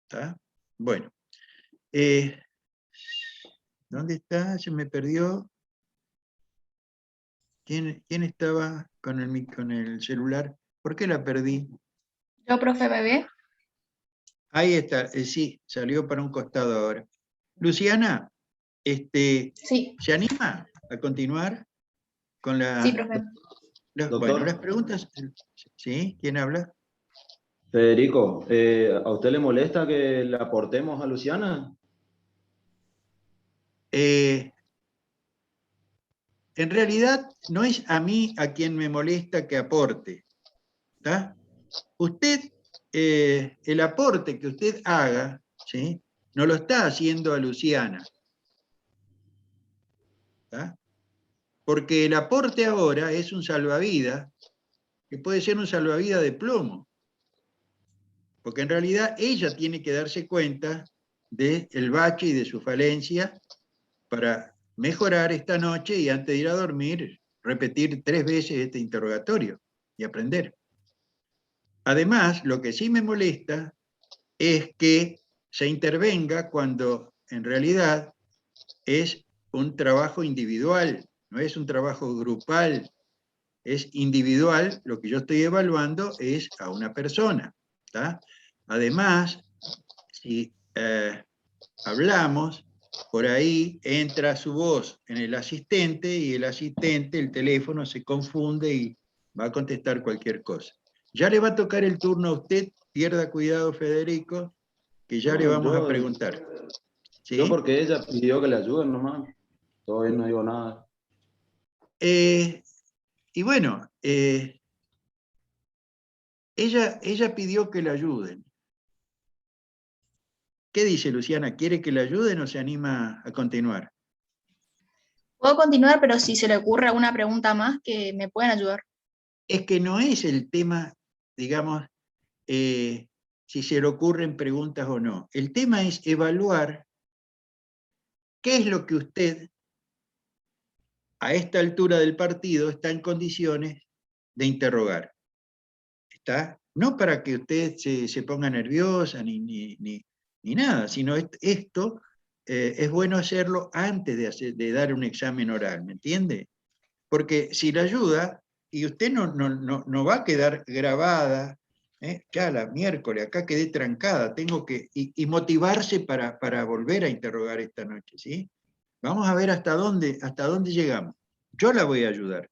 ¿Está? Bueno. ¿Dónde está? Se me perdió. ¿Quién estaba con el celular? ¿Por qué la perdí? Yo, profe Bebé. Ahí está, sí, salió para un costado ahora. Luciana, sí. ¿se anima a continuar con la... Sí, profe. Bueno, las preguntas... ¿Sí? ¿Quién habla? Federico, ¿a usted le molesta que le aportemos a Luciana? En realidad, no es a mí a quien me molesta que aporte. ¿Está? Usted, el aporte que usted haga, ¿sí? No lo está haciendo a Luciana. ¿Está? Porque el aporte ahora es un salvavidas, que puede ser un salvavidas de plomo. Porque en realidad ella tiene que darse cuenta del bache y de su falencia para mejorar esta noche y antes de ir a dormir, repetir 3 veces este interrogatorio y aprender. Además, lo que sí me molesta es que se intervenga cuando en realidad es un trabajo individual, no es un trabajo grupal, es individual, lo que yo estoy evaluando es a una persona. ¿Tá? Además, si hablamos, por ahí entra su voz en el asistente y el asistente, el teléfono se confunde y va a contestar cualquier cosa. Ya le va a tocar el turno a usted, pierda cuidado Federico, que ya le vamos a preguntar. ¿Sí? Yo porque ella pidió que le ayuden nomás, todavía no digo nada. Y bueno, ella pidió que le ayuden. ¿Qué dice Luciana? ¿Quiere que le ayuden o se anima a continuar? Puedo continuar, pero si se le ocurre alguna pregunta más, que me pueden ayudar. Es que no es el tema, digamos, si se le ocurren preguntas o no. El tema es evaluar qué es lo que usted, a esta altura del partido, está en condiciones de interrogar. ¿Está? No para que usted se ponga nerviosa ni nada, sino esto es bueno hacerlo antes de dar un examen oral, ¿me entiende? Porque si la ayuda, y usted no va a quedar grabada, ya la miércoles, acá quedé trancada, tengo que, y motivarse para volver a interrogar esta noche, ¿sí? Vamos a ver hasta dónde llegamos. Yo la voy a ayudar.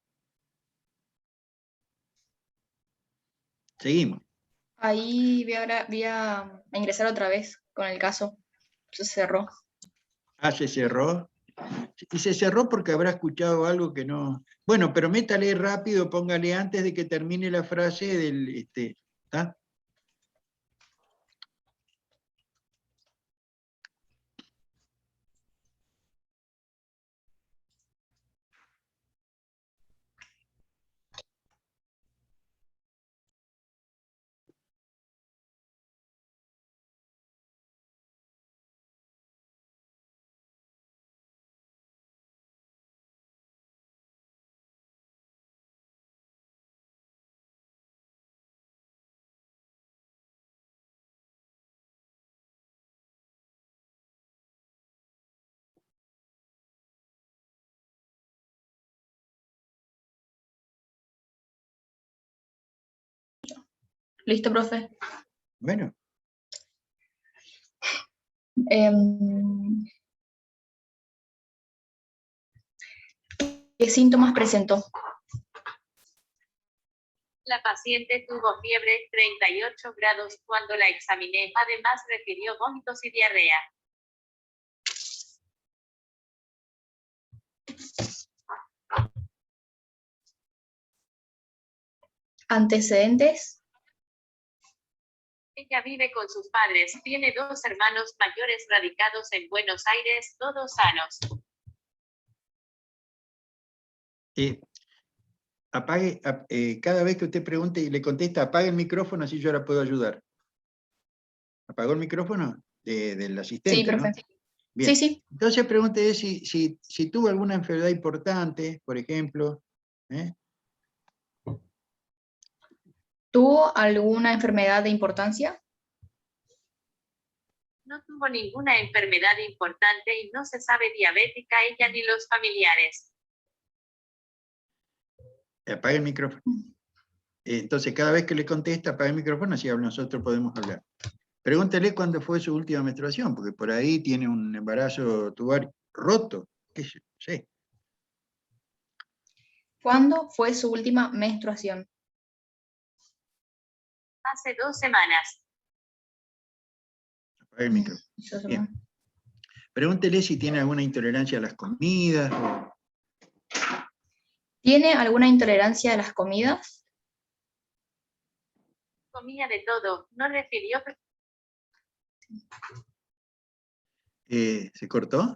Seguimos. Ahí voy a ingresar otra vez con el caso. Se cerró. Ah, se cerró. Y se cerró porque habrá escuchado algo que no... Bueno, pero métale rápido, póngale antes de que termine la frase del... ¿está? ¿Listo, profe? Bueno. ¿Qué síntomas presentó? La paciente tuvo fiebre 38 grados cuando la examiné. Además refirió vómitos y diarrea. ¿Antecedentes? Ella vive con sus padres, tiene 2 hermanos mayores radicados en Buenos Aires, todos sanos. Apague, cada vez que usted pregunte y le contesta, apague el micrófono, así yo la puedo ayudar. ¿Apagó el micrófono del asistente? Sí, profe. ¿No? Bien. Sí. Entonces pregúntele si tuvo alguna enfermedad importante, por ejemplo. ¿Tuvo alguna enfermedad de importancia? No tuvo ninguna enfermedad importante y no se sabe diabética ella ni los familiares. Apague el micrófono. Entonces, cada vez que le contesta, apague el micrófono, así nosotros podemos hablar. Pregúntele cuándo fue su última menstruación, porque por ahí tiene un embarazo tubario roto. ¿Qué sé? ¿Cuándo fue su última menstruación? Hace 2 semanas. Apague el micrófono. Bien. Pregúntele si tiene alguna intolerancia a las comidas. ¿Tiene alguna intolerancia a las comidas? Comía de todo, no refirió... ¿Se cortó?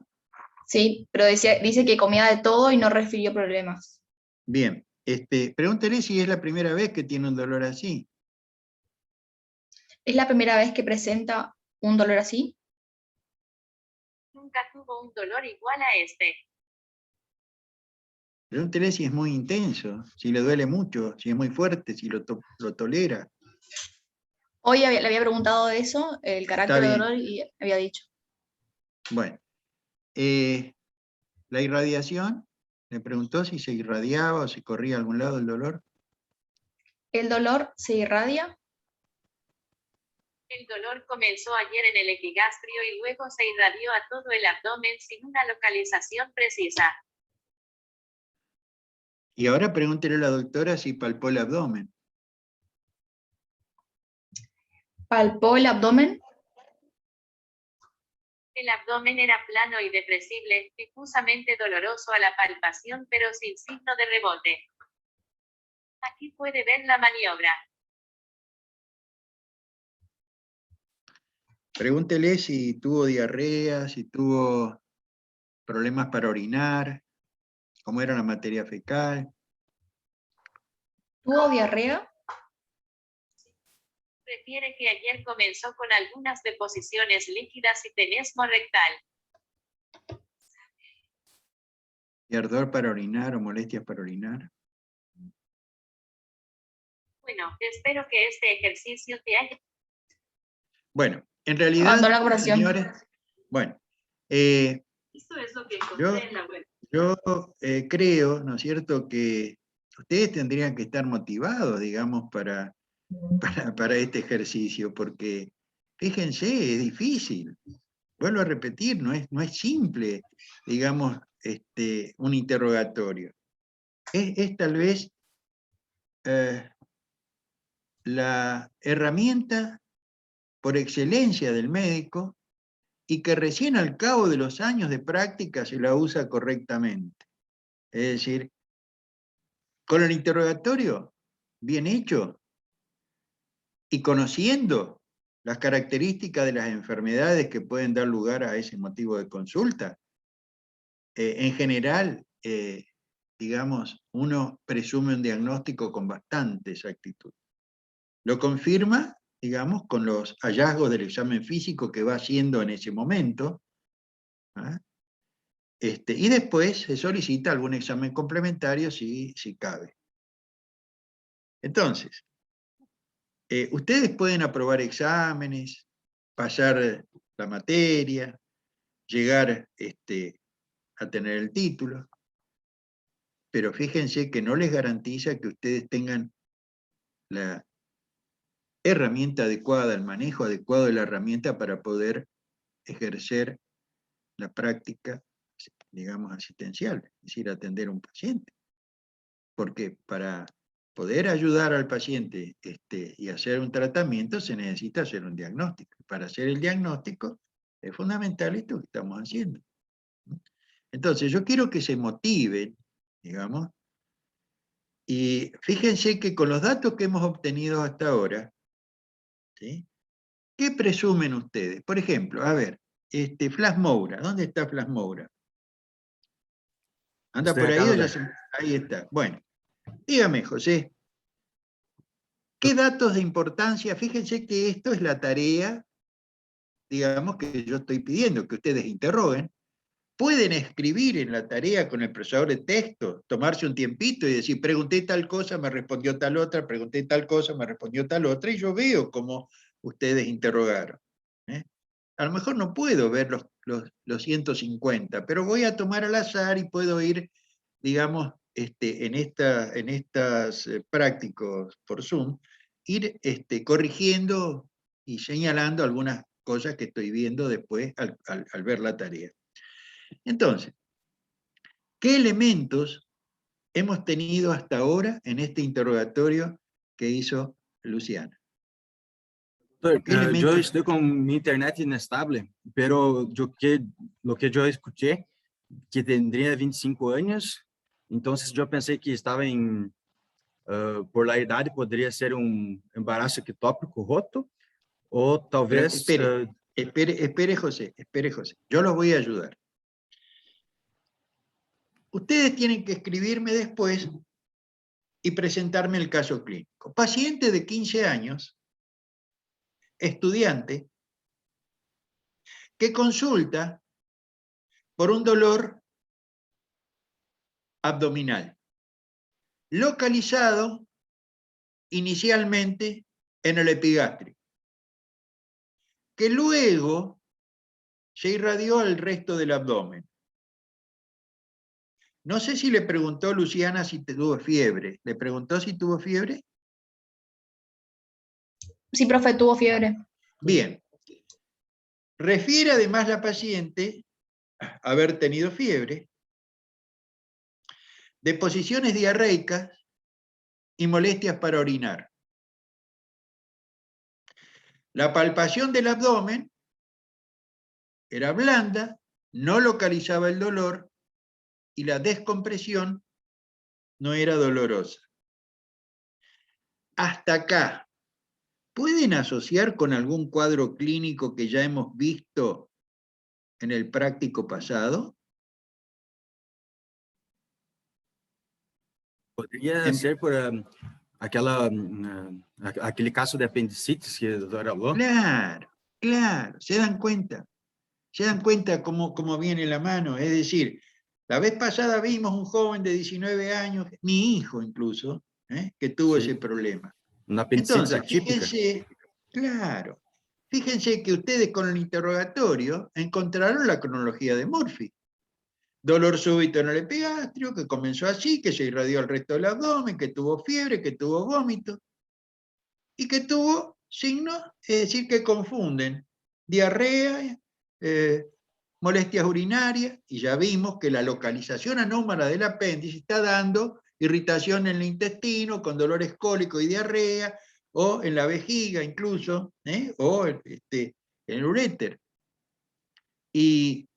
Sí, pero dice que comía de todo y no refirió problemas. Bien. Pregúntele si es la primera vez que tiene un dolor así. ¿Es la primera vez que presenta un dolor así? Nunca tuvo un dolor igual a este. Pregúntele si es muy intenso, si le duele mucho, si es muy fuerte, si lo tolera. Hoy le había preguntado eso, el carácter de dolor, y había dicho. Bueno. La irradiación, le preguntó si se irradiaba o si corría a algún lado el dolor. ¿El dolor se irradia? El dolor comenzó ayer en el epigastrio y luego se irradió a todo el abdomen sin una localización precisa. Y ahora pregúntele a la doctora si palpó el abdomen. ¿Palpó el abdomen? El abdomen era plano y depresible, difusamente doloroso a la palpación pero sin signo de rebote. Aquí puede ver la maniobra. Pregúntele si tuvo diarrea, si tuvo problemas para orinar, cómo era la materia fecal. ¿Tuvo diarrea? Refiere que ayer comenzó con algunas deposiciones líquidas y tenesmo rectal. ¿Y ardor para orinar o molestias para orinar? Bueno, espero que este ejercicio te haya... Bueno, en realidad, Mandó la colaboración. señores, bueno, Esto es lo que yo, encontré en la web. yo creo, ¿no es cierto?, que ustedes tendrían que estar motivados, digamos, para este ejercicio, porque fíjense, es difícil. Vuelvo a repetir, no es simple, digamos, un interrogatorio. Es tal vez la herramienta por excelencia del médico y que recién al cabo de los años de práctica se la usa correctamente. Es decir, con el interrogatorio bien hecho y conociendo las características de las enfermedades que pueden dar lugar a ese motivo de consulta, en general, digamos, uno presume un diagnóstico con bastante exactitud. Lo confirma, digamos, con los hallazgos del examen físico que va haciendo en ese momento, ¿ah? Y después se solicita algún examen complementario si cabe. Entonces, ustedes pueden aprobar exámenes, pasar la materia, llegar a tener el título, pero fíjense que no les garantiza que ustedes tengan la herramienta adecuada, el manejo adecuado de la herramienta para poder ejercer la práctica, digamos, asistencial, es decir, atender a un paciente. Porque para poder ayudar al paciente y hacer un tratamiento se necesita hacer un diagnóstico. Para hacer el diagnóstico es fundamental esto que estamos haciendo. Entonces yo quiero que se motiven, digamos, y fíjense que con los datos que hemos obtenido hasta ahora, ¿sí?, ¿qué presumen ustedes? Por ejemplo, a ver, Flas Moura, ¿dónde está Flas Moura? ¿Anda por ahí o ya se... Ahí está. Bueno, dígame, José, ¿qué datos de importancia? Fíjense que esto es la tarea, digamos, que yo estoy pidiendo, que ustedes interroguen. Pueden escribir en la tarea con el procesador de texto, tomarse un tiempito y decir, pregunté tal cosa, me respondió tal otra, pregunté tal cosa, me respondió tal otra, y yo veo cómo ustedes interrogaron. A lo mejor no puedo ver los 150, pero voy a tomar al azar y puedo ir, digamos, en estas prácticos por Zoom, ir corrigiendo y señalando algunas cosas que estoy viendo después al ver la tarea. Entonces, ¿qué elementos hemos tenido hasta ahora en este interrogatorio que hizo Luciana? Yo estoy con mi internet inestable, pero lo que yo escuché, que tendría 25 años, entonces yo pensé que estaba por la edad podría ser un embarazo ectópico roto, o tal vez... Espere, José, yo los voy a ayudar. Ustedes tienen que escribirme después y presentarme el caso clínico. Paciente de 15 años, estudiante, que consulta por un dolor abdominal, localizado inicialmente en el epigástrico, que luego se irradió al resto del abdomen. No sé si le preguntó Luciana si tuvo fiebre. ¿Le preguntó si tuvo fiebre? Sí, profe, tuvo fiebre. Bien. Refiere además la paciente haber tenido fiebre, deposiciones diarreicas y molestias para orinar. La palpación del abdomen era blanda, no localizaba el dolor y la descompresión no era dolorosa. Hasta acá, ¿pueden asociar con algún cuadro clínico que ya hemos visto en el práctico pasado? Podría ser por aquele caso de apendicitis que el doctor habló. Claro, se dan cuenta cómo viene la mano. Es decir, la vez pasada vimos un joven de 19 años, mi hijo incluso, que tuvo ese problema. Una apendicitis Entonces, atípica. fíjense, claro, fíjense que ustedes con el interrogatorio encontraron la cronología de Murphy. Dolor súbito en el epigastrio, que comenzó así, que se irradió al resto del abdomen, que tuvo fiebre, que tuvo vómito, y que tuvo signos, es decir, que confunden diarrea, molestias urinarias, y ya vimos que la localización anómala del apéndice está dando irritación en el intestino, con dolores cólicos y diarrea, o en la vejiga incluso, o en el uréter. Y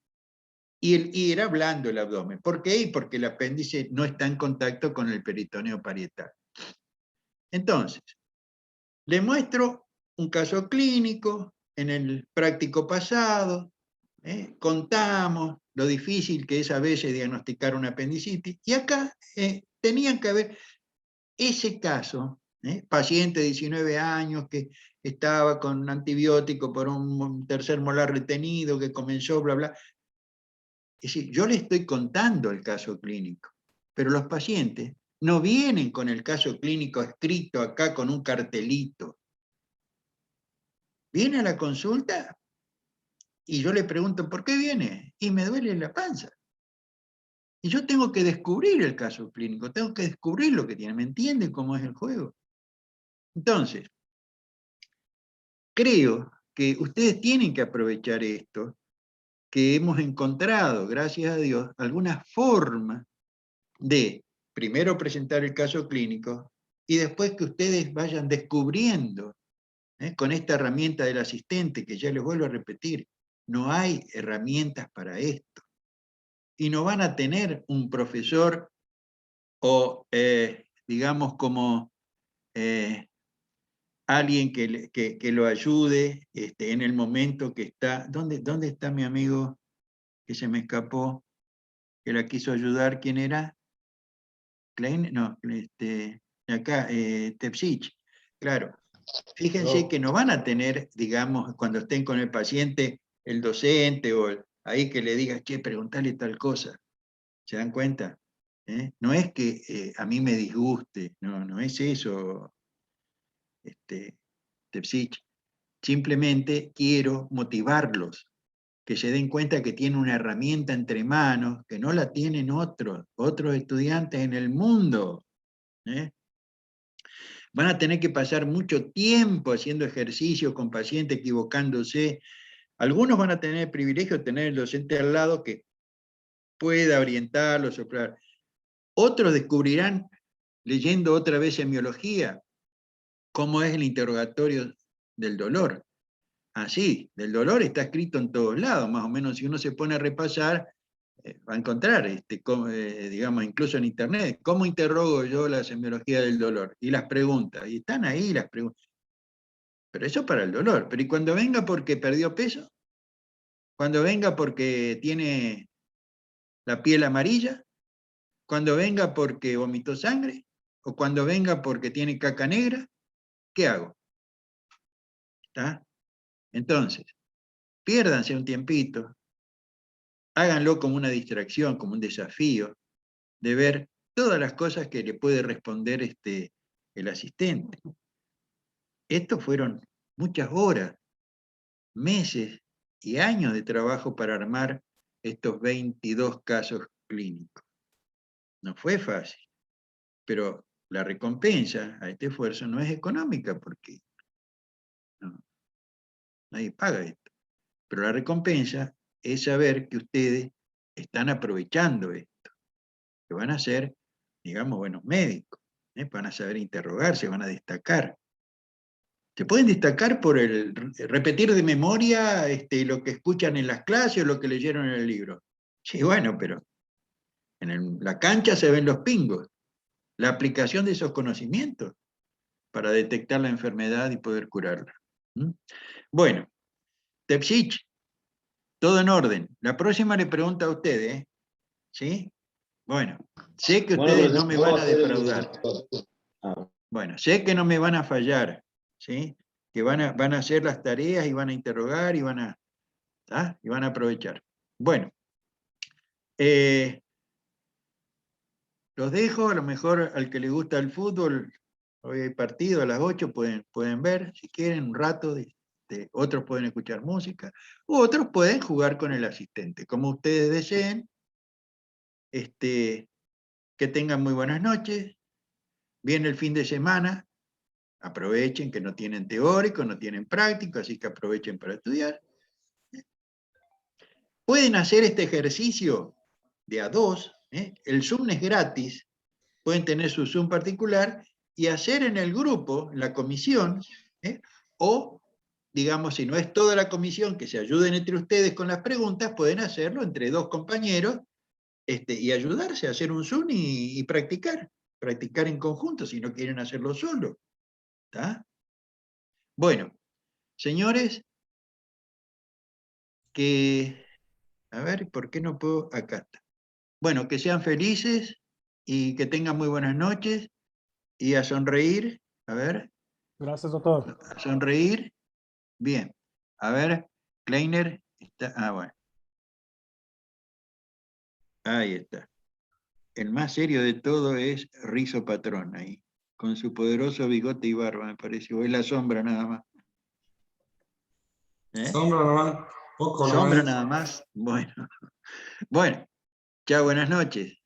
era blando el abdomen. ¿Por qué? Porque el apéndice no está en contacto con el peritoneo parietal. Entonces, le muestro un caso clínico en el práctico pasado, contamos lo difícil que es a veces diagnosticar una apendicitis, y acá tenían que haber ese caso, paciente de 19 años que estaba con antibiótico por un tercer molar retenido, que comenzó, bla, bla. Es decir, yo le estoy contando el caso clínico, pero los pacientes no vienen con el caso clínico escrito acá con un cartelito. Viene a la consulta y yo le pregunto, ¿por qué viene? Y me duele la panza. Y yo tengo que descubrir el caso clínico, tengo que descubrir lo que tiene. ¿Me entienden cómo es el juego? Entonces, creo que ustedes tienen que aprovechar esto, que hemos encontrado, gracias a Dios, alguna forma de primero presentar el caso clínico y después que ustedes vayan descubriendo, con esta herramienta del asistente, que ya les vuelvo a repetir, no hay herramientas para esto. Y no van a tener un profesor o, digamos, como alguien que lo ayude en el momento que está. ¿Dónde está mi amigo que se me escapó, que la quiso ayudar? ¿Quién era? Klein, no, acá, Tepsich. Claro, fíjense que no van a tener, digamos, cuando estén con el paciente, el docente o ahí que le diga, che, preguntale tal cosa. ¿Se dan cuenta? No es que a mí me disguste, no es eso, Tepsich. Simplemente quiero motivarlos, que se den cuenta que tienen una herramienta entre manos, que no la tienen otros estudiantes en el mundo. Van a tener que pasar mucho tiempo haciendo ejercicio con pacientes equivocándose. Algunos van a tener el privilegio de tener el docente al lado que pueda orientarlos, soplar. Otros descubrirán, leyendo otra vez semiología, cómo es el interrogatorio del dolor. Así, del dolor está escrito en todos lados, más o menos si uno se pone a repasar, va a encontrar, digamos, incluso en internet, ¿cómo interrogo yo la semiología del dolor? Y las preguntas, y están ahí las preguntas. Pero eso para el dolor. Pero ¿y cuando venga porque perdió peso? ¿Cuando venga porque tiene la piel amarilla? ¿Cuando venga porque vomitó sangre? ¿O cuando venga porque tiene caca negra? ¿Qué hago? ¿Está? Entonces, piérdanse un tiempito, háganlo como una distracción, como un desafío, de ver todas las cosas que le puede responder el asistente. Estos fueron muchas horas, meses y años de trabajo para armar estos 22 casos clínicos. No fue fácil, pero la recompensa a este esfuerzo no es económica, porque nadie paga esto. Pero la recompensa es saber que ustedes están aprovechando esto, que van a ser, digamos, buenos médicos, van a saber interrogarse, van a destacar. Se pueden destacar por el repetir de memoria lo que escuchan en las clases o lo que leyeron en el libro. Sí, bueno, pero en la cancha se ven los pingos. La aplicación de esos conocimientos para detectar la enfermedad y poder curarla. Bueno, Tepsich, todo en orden. La próxima le pregunto a ustedes, ¿sí? Bueno, sé que ustedes no me van a defraudar. Bueno, sé que no me van a fallar, ¿sí? Que van a hacer las tareas y van a interrogar y van a aprovechar. Bueno, los dejo, a lo mejor al que le gusta el fútbol Hoy hay partido a las 8, pueden ver, si quieren, un rato. Otros pueden escuchar música, u otros pueden jugar con el asistente, como ustedes deseen. Que tengan muy buenas noches. Viene el fin de semana. Aprovechen que no tienen teórico, no tienen práctico, así que aprovechen para estudiar. Pueden hacer este ejercicio de a dos. El Zoom es gratis. Pueden tener su Zoom particular y hacer en el grupo, la comisión, o, digamos, si no es toda la comisión, que se ayuden entre ustedes con las preguntas, pueden hacerlo entre dos compañeros y ayudarse a hacer un Zoom y practicar en conjunto, si no quieren hacerlo solo. ¿Está? Bueno, señores, a ver, ¿por qué no puedo? Acá está. Bueno, que sean felices y que tengan muy buenas noches y a sonreír. A ver. Gracias, doctor. A sonreír. Bien. A ver, Kleiner. Bueno. Ahí está. El más serio de todo es Rizo Patrón ahí, con su poderoso bigote y barba, me parece. O es la sombra nada más. Sombra nada más. Poco Sombra nomás. nada más. Bueno. Bueno. Chao, buenas noches.